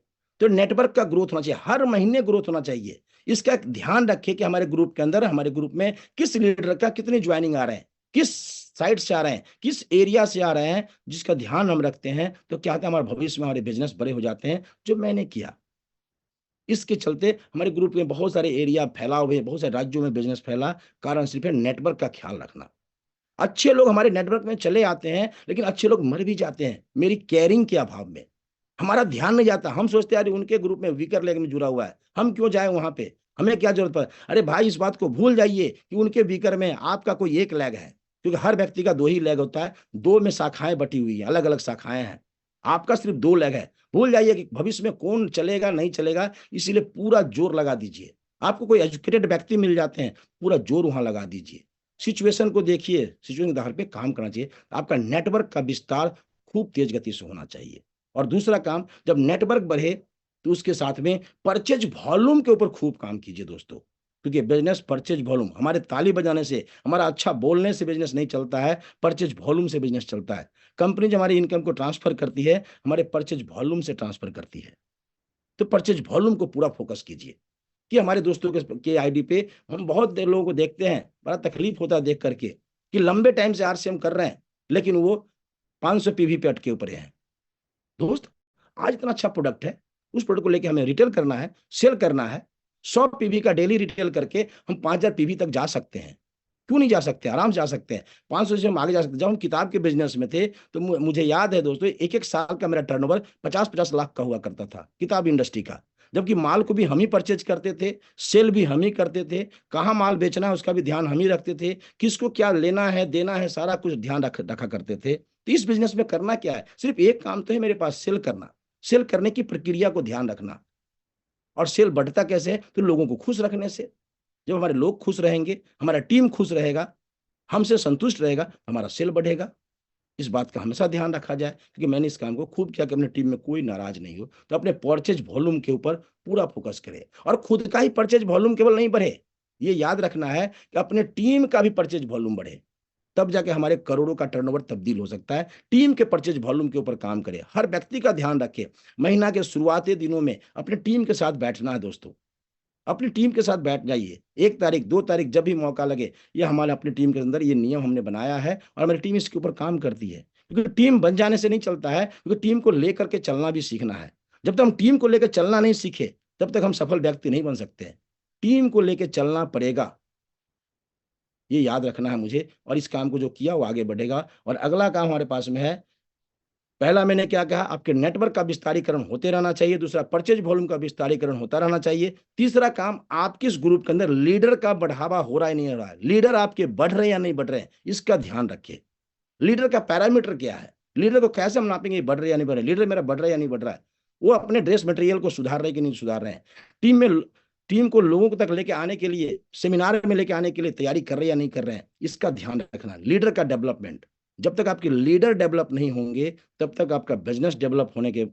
[SPEAKER 2] तो नेटवर्क का ग्रोथ होना चाहिए, हर महीने ग्रोथ होना चाहिए। इसका ध्यान रखिए कि हमारे ग्रुप के अंदर, हमारे ग्रुप में किस लीडर का कितनी ज्वाइनिंग आ रहे हैं, किस साइड से आ रहे हैं, किस एरिया से आ रहे हैं, जिसका ध्यान हम रखते हैं तो क्या होता है, हमारे भविष्य में हमारे बिजनेस बड़े हो जाते हैं, जो मैंने किया। इसके चलते हमारे ग्रुप में बहुत सारे एरिया फैला हुए, बहुत सारे राज्यों में बिजनेस फैला। कारण सिर्फ है नेटवर्क का ख्याल रखना। अच्छे लोग हमारे नेटवर्क में चले आते हैं, लेकिन अच्छे लोग मर भी जाते हैं मेरी केयरिंग के अभाव में। हमारा ध्यान नहीं जाता, हम सोचते हैं अरे उनके ग्रुप में वीकर लेग में जुड़ा हुआ है, हम क्यों जाए वहां पे, हमें क्या जरूरत है। अरे भाई, इस बात को भूल जाइए कि उनके वीकर में आपका कोई एक लेग है, क्योंकि हर व्यक्ति का 2 ही लेग होता है, 2 में शाखाएं बटी हुई है, अलग अलग शाखाएं हैं। आपका सिर्फ 2 लेग है। भूल जाइए कि भविष्य में कौन चलेगा नहीं चलेगा, इसीलिए पूरा जोर लगा दीजिए। आपको कोई एजुकेटेड व्यक्ति मिल जाते हैं, पूरा जोर वहां लगा दीजिए। सिचुएशन को देखिए, सिचुएशन के आधार पे काम करना चाहिए। आपका नेटवर्क का विस्तार खूब तेज गति से होना चाहिए। और दूसरा काम, जब नेटवर्क बढ़े तो उसके साथ में परचेज वॉल्यूम के ऊपर खूब काम कीजिए दोस्तों, क्योंकि बिजनेस परचेज वॉल्यूम, हमारे ताली बजाने से, हमारा अच्छा बोलने से बिजनेस नहीं चलता है, परचेज वॉल्यूम से बिजनेस चलता है। कंपनी जो हमारी इनकम को ट्रांसफर करती है, हमारे परचेज वॉल्यूम से ट्रांसफर करती है। तो परचेज वॉल्यूम को पूरा फोकस कीजिए। कि हमारे दोस्तों के आईडी पे हम बहुत देर लोगों को देखते हैं, बड़ा तकलीफ होता है देख करके कि लंबे टाइम से आरसीएम कर रहे हैं, लेकिन वो 500 पीवी पे अटके ऊपर हैं। दोस्त, आज इतना अच्छा प्रोडक्ट है, उस प्रोडक्ट को लेके हमें रिटेल करना है, सेल करना है। 100 पीवी का डेली रिटेल करके हम 5000 पीवी तक जा सकते हैं। क्यों नहीं जा सकते? आराम से जा सकते हैं। 500 से हम आगे जा सकते हैं। जब हम किताब के बिजनेस में थे तो मुझे याद है दोस्तों, एक एक साल का मेरा टर्नओवर 50-50 लाख का हुआ करता था किताब इंडस्ट्री का। जबकि माल को भी हम ही परचेज करते थे, सेल भी हम ही करते थे, कहाँ माल बेचना है उसका भी ध्यान हम ही रखते थे, किसको क्या लेना है देना है सारा कुछ ध्यान रखा करते थे। तो इस बिजनेस में करना क्या है? सिर्फ एक काम तो है मेरे पास, सेल करना। सेल करने की प्रक्रिया को ध्यान रखना। और सेल बढ़ता कैसे है? तो लोगों को खुश रखने से। जब हमारे लोग खुश रहेंगे, हमारा टीम खुश रहेगा, हमसे संतुष्ट रहेगा, हमारा सेल बढ़ेगा। इस बात का हमेशा ध्यान रखा जाए, क्योंकि मैंने इस काम को खूब किया कि अपने टीम में कोई नाराज नहीं हो। तो अपने परचेज वॉल्यूम के ऊपर पूरा फोकस करें, और खुद का ही परचेज वॉल्यूम केवल नहीं बढ़े, ये याद रखना है कि अपने टीम का भी परचेज वॉल्यूम बढ़े, तब जाके हमारे करोड़ों का टर्नओवर तब्दील हो सकता है। टीम के परचेज वॉल्यूम के ऊपर काम करें, हर व्यक्ति का ध्यान रखें। महीना के शुरुआती दिनों में अपने टीम के साथ बैठना है दोस्तों, अपनी टीम के साथ बैठ जाइए। 1 तारीख 2 तारीख जब भी मौका लगे, ये हमारे अपनी टीम के अंदर ये नियम हमने बनाया है और हमारी टीम इसके ऊपर काम करती है। क्योंकि टीम बन जाने से नहीं चलता है, क्योंकि टीम को लेकर के चलना भी सीखना है। जब तक हम टीम को लेकर चलना नहीं सीखे, तब तक हम सफल व्यक्ति नहीं बन सकते। टीम को लेकर चलना पड़ेगा, ये याद रखना है मुझे। और इस काम को जो किया वो आगे बढ़ेगा। और अगला काम हमारे पास में है, पहला मैंने क्या कहा, आपके नेटवर्क का विस्तारीकरण होते रहना चाहिए। दूसरा, परचेज वॉल्यूम का विस्तारीकरण होता रहना चाहिए। तीसरा काम, आपके इस ग्रुप के अंदर लीडर का बढ़ावा हो रहा है नहीं हो रहा है, लीडर आपके बढ़ रहे हैं या नहीं बढ़ रहे हैं, इसका ध्यान रखिए। लीडर का पैरामीटर क्या है, लीडर को कैसे हम नापेंगे बढ़ रहे या नहीं बढ़ रहे, लीडर मेरा बढ़ रहा है या नहीं बढ़ रहा है, वो अपने ड्रेस मटेरियल को सुधार रहे कि नहीं सुधार रहे हैं, टीम को लोगों तक लेके आने के लिए, सेमिनार में लेके आने के लिए तैयारी कर रहे हैं या नहीं कर रहे हैं, इसका ध्यान रखना। लीडर का डेवलपमेंट, जब तक आपके लीडर डेवलप नहीं होंगे, तब तक आपका बिजनेस डेवलप होने के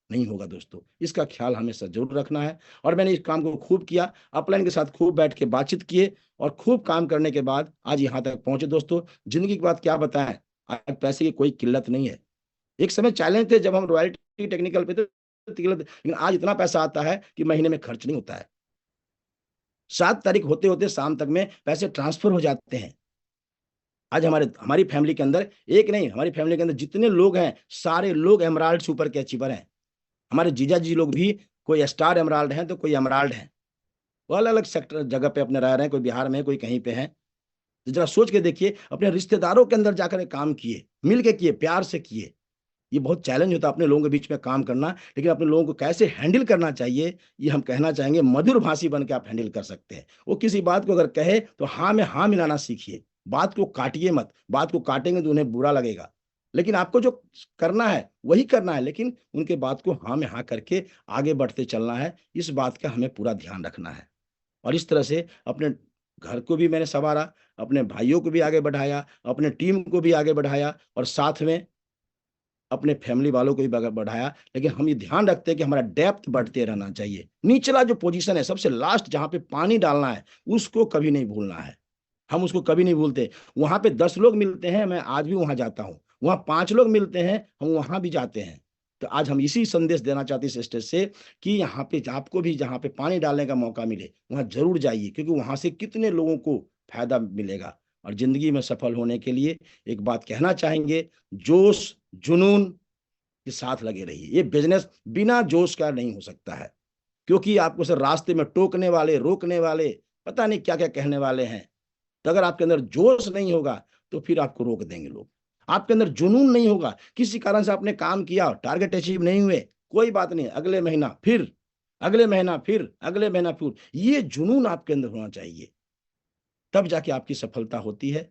[SPEAKER 2] नहीं होगा दोस्तों। इसका ख्याल हमेशा जरूर रखना है। और मैंने इस काम को खूब किया, अपलाइन के साथ खूब बैठ के बातचीत किए, और खूब काम करने के बाद आज यहाँ तक पहुंचे दोस्तों। जिंदगी की बात क्या बताएं, आज पैसे की कोई किल्लत नहीं है। एक समय चैलेंज थे जब हम रॉयल्टी टेक्निकल पे थे, लेकिन आज इतना पैसा आता है कि महीने में खर्च नहीं होता है। 7 तारीख होते होते शाम तक में पैसे ट्रांसफर हो जाते हैं। आज हमारी फैमिली के अंदर, एक नहीं, हमारी फैमिली के अंदर जितने लोग हैं, सारे लोग एमराल्ड सुपर के अचीवर हैं। हमारे जीजा जी लोग भी, कोई स्टार एमराल्ड हैं तो कोई एमराल्ड हैं। वो अलग अलग सेक्टर जगह पे अपने रह रहे हैं, कोई बिहार में, कोई कहीं पे है। तो जरा सोच के देखिए, अपने रिश्तेदारों के अंदर जाकर काम किए, मिल के किए, प्यार से किए। ये बहुत चैलेंज होता है अपने लोगों के बीच में काम करना, लेकिन अपने लोगों को कैसे हैंडल करना चाहिए, ये हम कहना चाहेंगे। मधुर भाषी बन के आप हैंडल कर सकते हैं। वो किसी बात को अगर कहे तो हाँ में हाँ मिलाना सीखिए, बात को काटिए मत। बात को काटेंगे तो उन्हें बुरा लगेगा, लेकिन आपको जो करना है वही करना है, लेकिन उनके बात को हाँ में हाँ करके आगे बढ़ते चलना है। इस बात का हमें पूरा ध्यान रखना है। और इस तरह से अपने घर को भी मैंने संवारा, अपने भाइयों को भी आगे बढ़ाया, अपने टीम को भी आगे बढ़ाया, और साथ में अपने फैमिली वालों को भी बढ़ाया। लेकिन हम ये ध्यान रखते हैं कि हमारा डेप्थ बढ़ते रहना चाहिए। निचला जो पोजीशन है, सबसे लास्ट जहां पे पानी डालना है, उसको कभी नहीं भूलना है। हम उसको कभी नहीं भूलते। वहां पे 10 लोग मिलते हैं, मैं आज भी वहां जाता हूं। वहां 5 लोग मिलते हैं, हम वहां भी जाते हैं। तो आज हम इसी संदेश देना चाहते हैं इस स्टेज से कि यहाँ पे आपको भी जहाँ पे पानी डालने का मौका मिले, वहां जरूर जाइए, क्योंकि वहां से कितने लोगों को फायदा मिलेगा। और जिंदगी में सफल होने के लिए एक बात कहना चाहेंगे, जोश जुनून के साथ लगे रहिए। ये बिजनेस बिना जोश का नहीं हो सकता है, क्योंकि आपको सर रास्ते में टोकने वाले, रोकने वाले, पता नहीं क्या क्या कहने वाले हैं। तो अगर आपके अंदर जोश नहीं होगा तो फिर आपको रोक देंगे लोग। आपके अंदर जुनून नहीं होगा, किसी कारण से आपने काम किया, टारगेट अचीव नहीं हुए, कोई बात नहीं, अगले महीना फिर, अगले महीना फिर, अगले महीना फिर, ये जुनून आपके अंदर होना चाहिए, तब जाके आपकी सफलता होती है।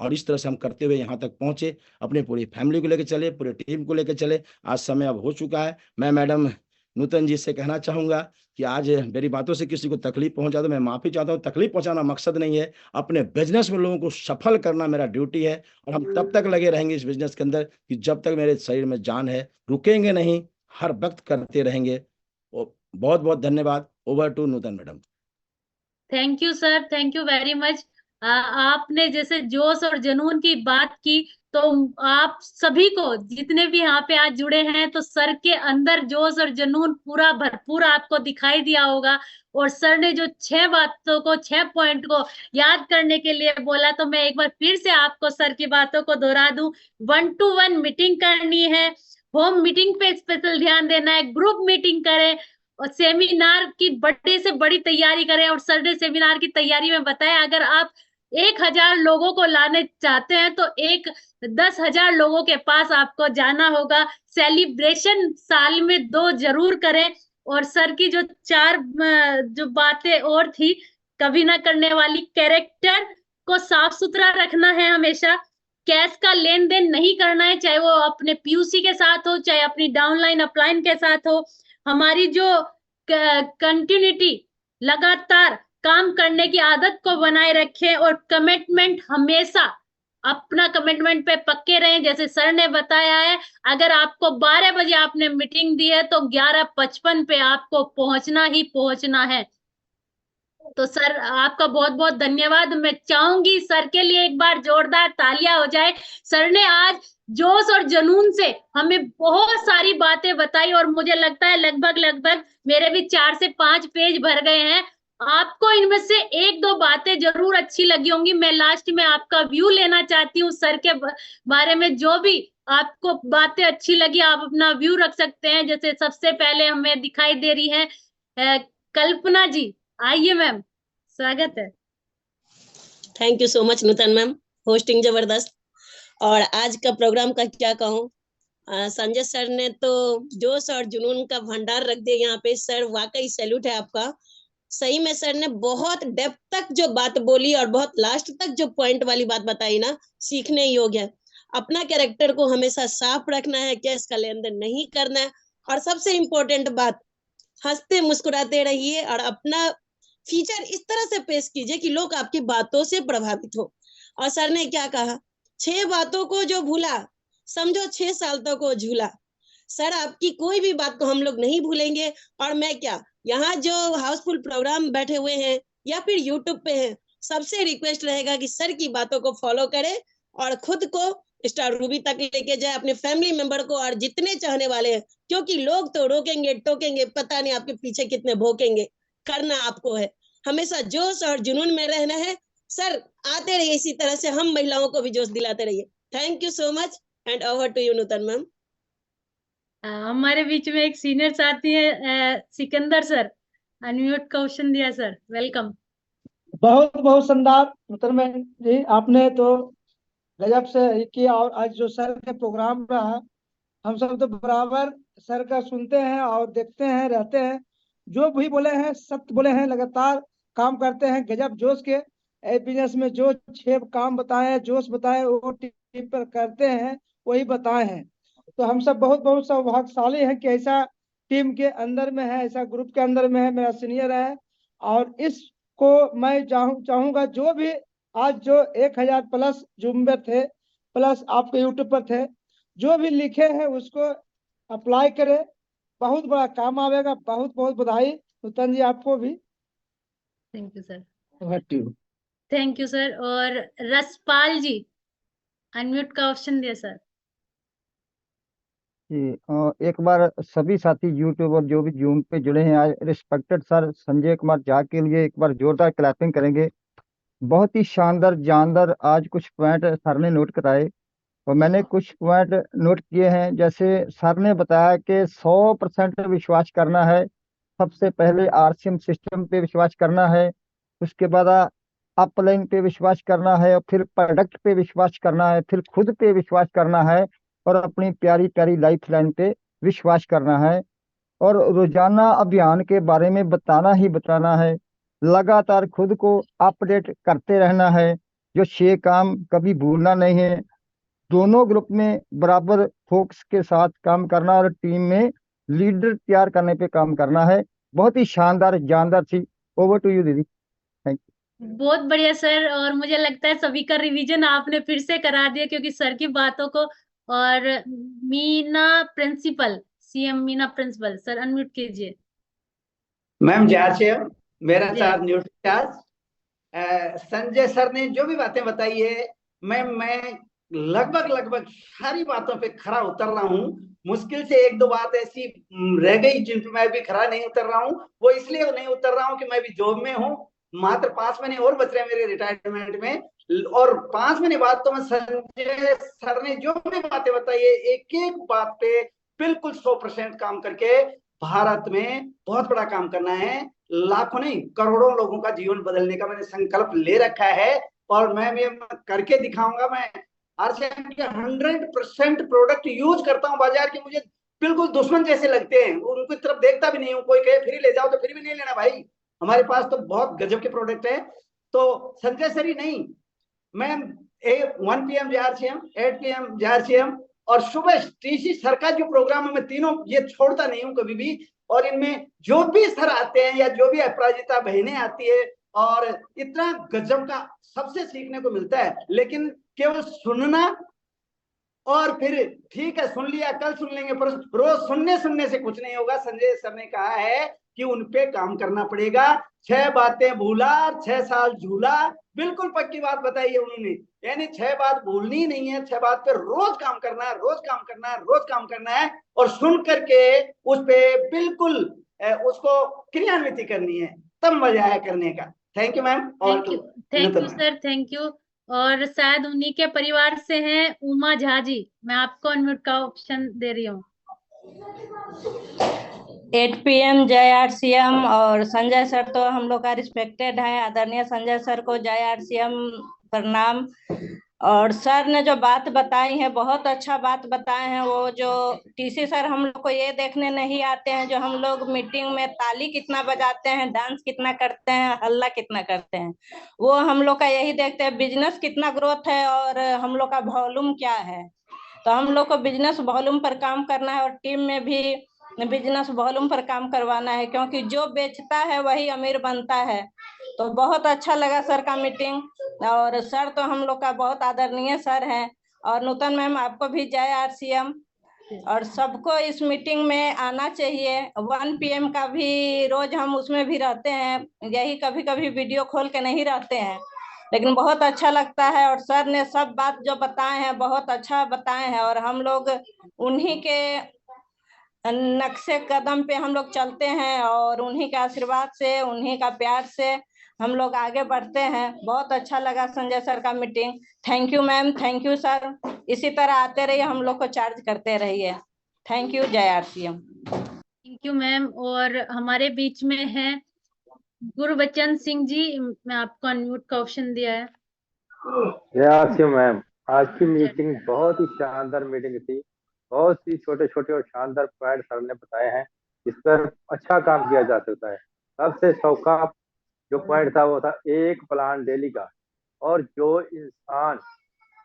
[SPEAKER 2] और इस तरह से हम करते हुए यहाँ तक पहुंचे, अपने पूरी फैमिली को लेकर चले, पूरे टीम को लेकर चले। आज समय अब हो चुका है। मैं मैडम नूतन जी से कहना चाहूंगा कि आज मेरी बातों से किसी को तकलीफ पहुंचा तो मैं माफी चाहता हूँ। तकलीफ पहुंचाना मकसद नहीं है, अपने बिजनेस में लोगों को सफल करना मेरा ड्यूटी है। और हम तब तक लगे रहेंगे इस बिजनेस के अंदर कि जब तक मेरे शरीर में जान है, रुकेंगे नहीं, हर वक्त करते रहेंगे। बहुत बहुत धन्यवाद। Over to Nutan madam.
[SPEAKER 1] Thank you sir, thank you very much. आपने जैसे जोश और जुनून की बात की, तो आप सभी को जितने भी यहाँ पे आज जुड़े हैं, तो सर के अंदर जोश और जुनून पूरा भरपूर आपको दिखाई दिया होगा। और सर ने जो 6 बातों को, 6 पॉइंट को याद करने के लिए बोला, तो मैं एक बार फिर से आपको सर की बातों को दोहरा दूं। 1-to-1 मीटिंग करनी है, होम मीटिंग पे स्पेशल ध्यान देना है, ग्रुप मीटिंग करें, और सेमिनार की बड़े से बड़ी तैयारी करें। और सर ने सेमिनार की तैयारी में बताया, अगर आप 1,000 लोगों को लाने चाहते हैं तो 10,000 लोगों के पास आपको जाना होगा। सेलिब्रेशन साल में 2 जरूर करें। और सर की जो 4 जो बातें और थी, कभी ना करने वाली, कैरेक्टर को साफ सुथरा रखना है हमेशा, कैश का लेन देन नहीं करना है, चाहे वो अपने पीयूसी के साथ हो, चाहे अपनी डाउनलाइन अपलाइन के साथ हो। हमारी जो कंटिन्यूटी, लगातार काम करने की आदत को बनाए रखें। और कमिटमेंट, हमेशा अपना कमिटमेंट पे पक्के रहें। जैसे सर ने बताया है, अगर आपको 12 बजे आपने मीटिंग दी है, तो 11:55 पे आपको पहुंचना ही पहुंचना है। तो सर आपका बहुत बहुत धन्यवाद। मैं चाहूंगी सर के लिए एक बार जोरदार तालियां हो जाए। सर ने आज जोश और जुनून से हमें बहुत सारी बातें बताई, और मुझे लगता है लगभग लगभग मेरे भी 4 से 5 पेज भर गए हैं। आपको इनमें से 1-2 बातें जरूर अच्छी लगी होंगी। मैं लास्ट में आपका व्यू लेना चाहती हूँ सर के बारे में। जो भी आपको बातें अच्छी लगी, आप अपना व्यू रख सकते हैं। जैसे सबसे पहले हमें दिखाई दे रही है कल्पना जी। आइए मैम, स्वागत है।
[SPEAKER 3] Thank you so much Nutan ma'am, hosting जबरदस्त। और आज का प्रोग्राम का क्या कहूँ, संजय सर ने तो जोश और जुनून का भंडार रख दिया यहाँ पे। सर वाकई सैल्यूट है आपका। सही में सर ने बहुत डेप्थ तक जो बात बोली और बहुत लास्ट तक जो पॉइंट वाली बात बताई ना, सीखने योग्य है। अपना कैरेक्टर को हमेशा साफ रखना है, कैश का लेन देन नहीं करना है, और सबसे इम्पोर्टेंट बात, हंसते मुस्कुराते रहिए और अपना फीचर इस तरह से पेश कीजिए कि लोग आपकी बातों से प्रभावित हो। और सर ने क्या कहा, 6 बातों को जो भूला, समझो 6 साल तक को झूला। सर आपकी कोई भी बात को हम लोग नहीं भूलेंगे। और मैं क्या, यहाँ जो हाउसफुल प्रोग्राम बैठे हुए हैं या फिर यूट्यूब पे हैं, सबसे रिक्वेस्ट रहेगा कि सर की बातों को फॉलो करें और खुद को स्टार रूबी तक लेके जाए, अपने फैमिली मेंबर को और जितने चाहने वाले हैं। क्योंकि लोग तो रोकेंगे टोकेंगे, पता नहीं आपके पीछे कितने भोकेंगे। करना आपको है, हमेशा जोश और जुनून में रहना है। सर आते रहिए इसी तरह से, हम महिलाओं को भी जोश दिलाते रहिए। Thank you so much and over to you Nutan ma'am.
[SPEAKER 1] हमारे बीच में एक सीनियर साथी है, सिकंदर सर। अनम्यूट का ऑप्शन दिया सर, वेलकम।
[SPEAKER 4] बहुत बहुत शानदार नूतन मैम जी, आपने तो गजब से ये किया। और आज जो सर का प्रोग्राम रहा, हम सब तो बराबर सर का सुनते हैं और देखते हैं, रहते हैं। जो भी बोले हैं सत्य बोले हैं, लगातार काम करते हैं गजब जोश के। बिजनेस में जो 6 काम बताए, जोश बताए, वो टीम पर करते हैं, वही बताए हैं। तो हम सब बहुत बहुत सौभाग्यशाली हैं कि ऐसा टीम के अंदर में है, ऐसा ग्रुप के अंदर में है। मेरा सीनियर है, और इसको मैं चाहूंगा जो भी आज जो 1,000 प्लस जूम में थे, प्लस आपके यूट्यूब पर थे, जो भी लिखे हैं उसको अप्लाई करें, बहुत बड़ा काम आएगा। बहुत बहुत बधाई नूतन जी, आपको भी।
[SPEAKER 1] Thank you sir.
[SPEAKER 4] You.
[SPEAKER 1] Thank you sir. और रसपाल जी, अनम्यूट का ऑप्शन दिया सर।
[SPEAKER 5] जी एक बार सभी साथी यूट्यूब और जो भी जूम पे जुड़े हैं आज रिस्पेक्टेड सर संजय कुमार झा के लिए एक बार जोरदार क्लैपिंग करेंगे। बहुत ही शानदार जानदार आज कुछ पॉइंट सर ने नोट कराए और मैंने कुछ पॉइंट नोट किए हैं। जैसे सर ने बताया कि 100% विश्वास करना है, सबसे पहले आरसीएम सिस्टम पे विश्वास करना है, उसके बाद अपलाइन पे विश्वास करना है, और फिर प्रोडक्ट पे विश्वास करना है, फिर खुद पे विश्वास करना है, और अपनी प्यारी प्यारी लाइफ लाइन पे विश्वास करना है। और रोजाना अभियान के बारे में बताना ही बताना है, लगातार खुद को अपडेट करते रहना है, जो 6 काम कभी भूलना नहीं है, दोनों ग्रुप में बराबर फोकस के साथ काम करना और टीम में लीडर तैयार करने पे काम करना है। बहुत ही शानदार जानदार थी। ओवर टू यू दीदी। थैंक
[SPEAKER 1] बहुत बढ़िया सर, और मुझे लगता है सभी का रिवीजन आपने फिर से करा दिया, क्योंकि सर की बातों को। और Meena principal, CM Meena principal, sir unmute कीजिए।
[SPEAKER 6] मैम जय मेरा
[SPEAKER 1] जी।
[SPEAKER 6] Charge news charge. Sanjay sir ने जो भी बातें बताई है, मैं लगभग सारी बातों पे खरा उतर रहा हूँ। मुश्किल से 1-2 बात ऐसी रह गई जिन पे मैं भी खरा नहीं उतर रहा हूँ। वो इसलिए नहीं उतर रहा हूँ कि मैं भी जॉब में हूँ। मात्र 5 महीने और बच रहे हैं मेरे रिटायरमेंट में, और 5 महीने बाद तो मैं संजय सर ने जो भी बातें बताई है, एक एक बात पे बिल्कुल 100% काम करके भारत में बहुत बड़ा काम करना है। लाखों नहीं, करोड़ों लोगों का जीवन बदलने का मैंने संकल्प ले रखा है, और मैं करके दिखाऊंगा। मैं आरसीएम के 100% प्रोडक्ट यूज करता हूं। बाजार के मुझे बिल्कुल दुश्मन जैसे लगते हैं, उनकी तरफ देखता भी नहीं हूं। कोई कहे फ्री ले जाओ तो फ्री भी नहीं लेना भाई, हमारे पास तो बहुत गजब के प्रोडक्ट है। तो संजय सर ही नहीं, मैं 1 PM JRCM, 8 PM JRCM और सुबह टीसी सर का जो प्रोग्राम है, मैं तीनों ये छोड़ता नहीं हूं कभी भी। और इनमें जो भी सर आते हैं या जो भी अपराजिता बहनें आती है, और इतना गजब का सबसे सीखने को मिलता है। लेकिन केवल सुनना और फिर ठीक है सुन लिया, कल सुन लेंगे, पर रोज सुनने से कुछ नहीं होगा। संजय सर ने कहा है कि उन पे काम करना पड़ेगा। 6 बातें भूला, 6 साल झूला, बिल्कुल पक्की बात बताई है उन्होंने। यानी 6 बात भूलनी नहीं है, 6 बात पे रोज काम करना है, रोज काम करना है, रोज काम करना है, और सुन करके उस पे बिल्कुल उसको क्रियान्वित करनी है, तब मजा आया करने का। Thank you ma'am.
[SPEAKER 1] Thank you sir, thank you. और शायद उन्हीं के परिवार से हैं उमा झा जी, मैं आपको अनम्यूट का ऑप्शन दे रही हूँ।
[SPEAKER 7] 8 PM जय आरसीएम। और संजय सर तो हम लोग का रिस्पेक्टेड है, आदरणीय संजय सर को जय आरसीएम प्रणाम। और सर ने जो बात बताई है बहुत अच्छा बात बताए हैं। वो जो टीसी सर हम लोग को ये देखने नहीं आते हैं जो हम लोग मीटिंग में ताली कितना बजाते हैं, डांस कितना करते हैं, हल्ला कितना करते हैं, वो हम लोग का यही देखते हैं बिजनेस कितना ग्रोथ है और हम लोग का वॉल्यूम क्या है। तो हम लोग को बिजनेस वॉल्यूम पर काम करना है और टीम में भी बिजनेस वॉल्यूम पर काम करवाना है, क्योंकि जो बेचता है वही अमीर बनता है। तो बहुत अच्छा लगा सर का मीटिंग। और सर तो हम लोग का बहुत आदरणीय सर हैं। और नूतन मैम आपको भी जय आरसीएम। और सबको इस मीटिंग में आना चाहिए। 1 PM का भी रोज हम उसमें भी रहते हैं, यही कभी कभी वीडियो खोल के नहीं रहते हैं, लेकिन बहुत अच्छा लगता है। और सर ने सब बात जो बताए हैं बहुत अच्छा बताए हैं, और हम लोग उन्हीं के नक्शे कदम पे हम लोग चलते हैं, और उन्हीं के आशीर्वाद से, उन्हीं का प्यार से हम लोग आगे बढ़ते हैं। बहुत अच्छा लगा संजय सर का meeting. Thank you ma'am, thank you sir. इसी तरह आते रहिए, हम लोग को चार्ज करते रहिए। थैंक यू, जय आरसीएम।
[SPEAKER 1] Thank you ma'am. और हमारे बीच में है गुरबचन सिंह जी, मैं आपको अनम्यूट का ऑप्शन दिया है।
[SPEAKER 8] जय आरसीएम मैम। आज की मीटिंग बहुत ही शानदार मीटिंग थी। बहुत ही छोटे छोटे और शानदार पॉइंट सर ने बताए हैं, इस पर अच्छा काम किया जा सकता है। सबसे सौका जो पॉइंट था वो था एक प्लान डेली का, और जो इंसान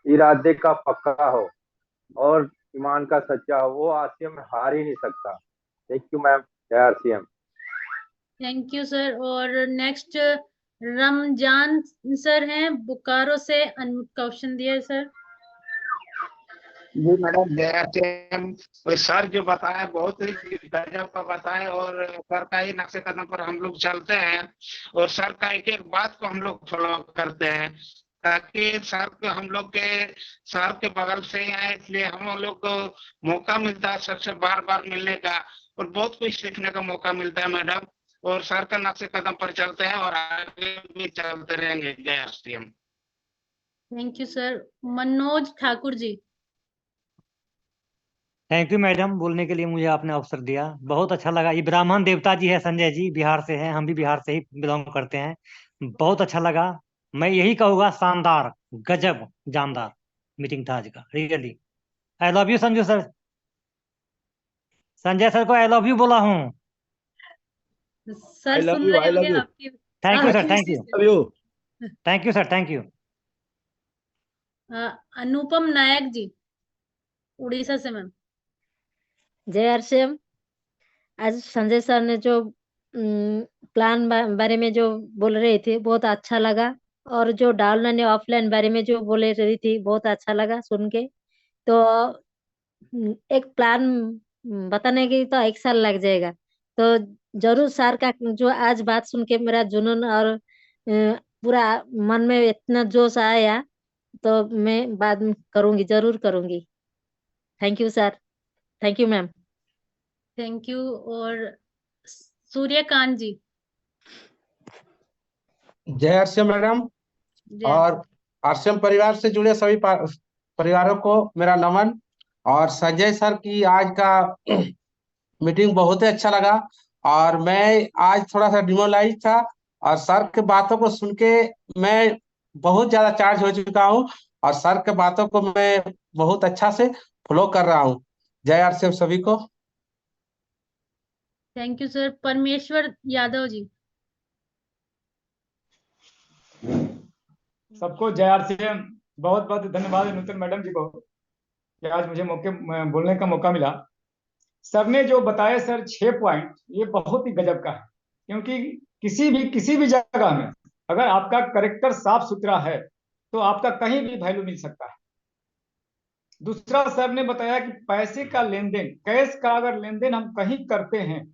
[SPEAKER 8] इरादे का पक्का हो और ईमान का सच्चा हो वो आरसीएम में हार ही नहीं सकता। थैंक यू मैम, जय आरसीएम।
[SPEAKER 1] Thank you sir. और नेक्स्ट रमजान सर हैं बोकारो से, अनम्यूट का ऑप्शन दिया है सर।
[SPEAKER 9] जी मैडम, जय सर जो बताए बहुत ही गजब का बताए, और सर का ही नक्शे कदम पर हम लोग चलते हैं, और सर का एक एक बात को हम लोग फॉलो करते हैं, ताकि सर को हम लोग के सर के बगल से ही आए, इसलिए हम लोग को मौका मिलता है सर से बार बार मिलने का, और बहुत कुछ सीखने का मौका मिलता है मैडम। और सर का नक्शे कदम पर चलते हैं और आगे भी चलते रहेंगे। जय RCM.
[SPEAKER 1] Thank you sir. Manoj Thakur ji.
[SPEAKER 10] Thank you madam, बोलने के लिए मुझे आपने अवसर दिया। बहुत अच्छा लगा। ये ब्राह्मण देवता जी है संजय जी, बिहार से हैं, हम भी बिहार से ही बिलोंग करते हैं। बहुत अच्छा लगा। मैं यही कहूँगा शानदार, गजब, जानदार मीटिंग था आज का, really. I love you Sanju sir. Sanjay sir को आई लव यू बोला हूँ।
[SPEAKER 1] सर सुन रहे होंगे आपकी।
[SPEAKER 10] Thank you sir, thank you,
[SPEAKER 2] love you.
[SPEAKER 10] Thank you sir, thank you.
[SPEAKER 1] Anupam Nayak ji, Orissa से मैम।
[SPEAKER 11] जय आरसीएम। आज संजय सर ने जो प्लान बारे में जो बोल रहे थे बहुत अच्छा लगा, और जो डाउनलाइन ऑफलाइन बारे में जो बोले रही थी बहुत अच्छा लगा सुन के। तो एक प्लान बताने की तो 1 साल लग जाएगा। तो जरूर सर का जो आज बात सुन के मेरा जुनून और पूरा मन में इतना जोश आया, तो मैं बाद में करूंगी, जरूर करूंगी। Thank you sir, thank you ma'am.
[SPEAKER 1] Thank you. और सूर्यकांत जी।
[SPEAKER 12] जय आरसीएम मैडम,
[SPEAKER 1] जय।
[SPEAKER 12] और आरसीएम परिवार से जुड़े सभी परिवारों को मेरा नमन। और संजय सर की आज का मीटिंग बहुत ही अच्छा लगा, और मैं आज थोड़ा सा डिमोरलाइज था, और सर के बातों को सुन के मैं बहुत ज्यादा चार्ज हो चुका हूँ, और सर के बातों को मैं बहुत अच्छा से फॉलो कर रहा हूँ। जय आरसीएम सभी को।
[SPEAKER 1] Thank you sir. परमेश्वर यादव जी।
[SPEAKER 13] सबको जय आरसीएम। बहुत बहुत धन्यवाद नूतन मैडम जी को कि आज मुझे बोलने का मौका मिला। सर ने जो बताया सर 6 पॉइंट, ये बहुत ही गजब का है, क्योंकि किसी भी जगह में अगर आपका करेक्टर साफ सुथरा है तो आपका कहीं भी वैल्यू मिल सकता है। दूसरा, सर ने बताया कि पैसे का लेन देन, कैश का अगर लेन देन हम कहीं करते हैं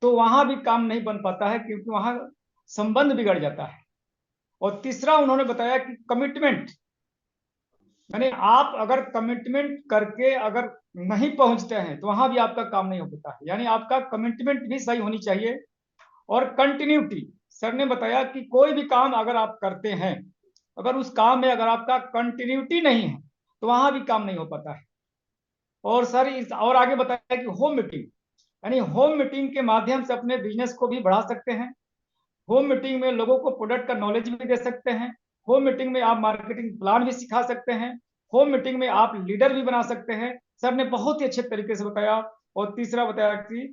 [SPEAKER 13] तो वहां भी काम नहीं बन पाता है, क्योंकि वहां संबंध बिगड़ जाता है। और तीसरा उन्होंने बताया कि कमिटमेंट, यानी आप अगर कमिटमेंट करके अगर नहीं पहुंचते हैं तो वहां भी आपका काम नहीं हो पाता है, यानी आपका कमिटमेंट भी सही होनी चाहिए। और कंटिन्यूटी, सर ने बताया कि कोई भी काम अगर आप करते हैं, अगर उस काम में अगर आपका कंटिन्यूटी नहीं है तो वहां भी काम नहीं हो पाता है। और सर और आगे बताया कि होम मीटिंग, यानी होम मीटिंग के माध्यम से अपने बिजनेस को भी बढ़ा सकते हैं। होम मीटिंग में लोगों को प्रोडक्ट का नॉलेज भी दे सकते हैं। होम मीटिंग में आप मार्केटिंग प्लान भी सिखा सकते हैं। होम मीटिंग में आप लीडर भी बना सकते हैं। सर ने बहुत ही अच्छे तरीके से बताया। और तीसरा बताया कि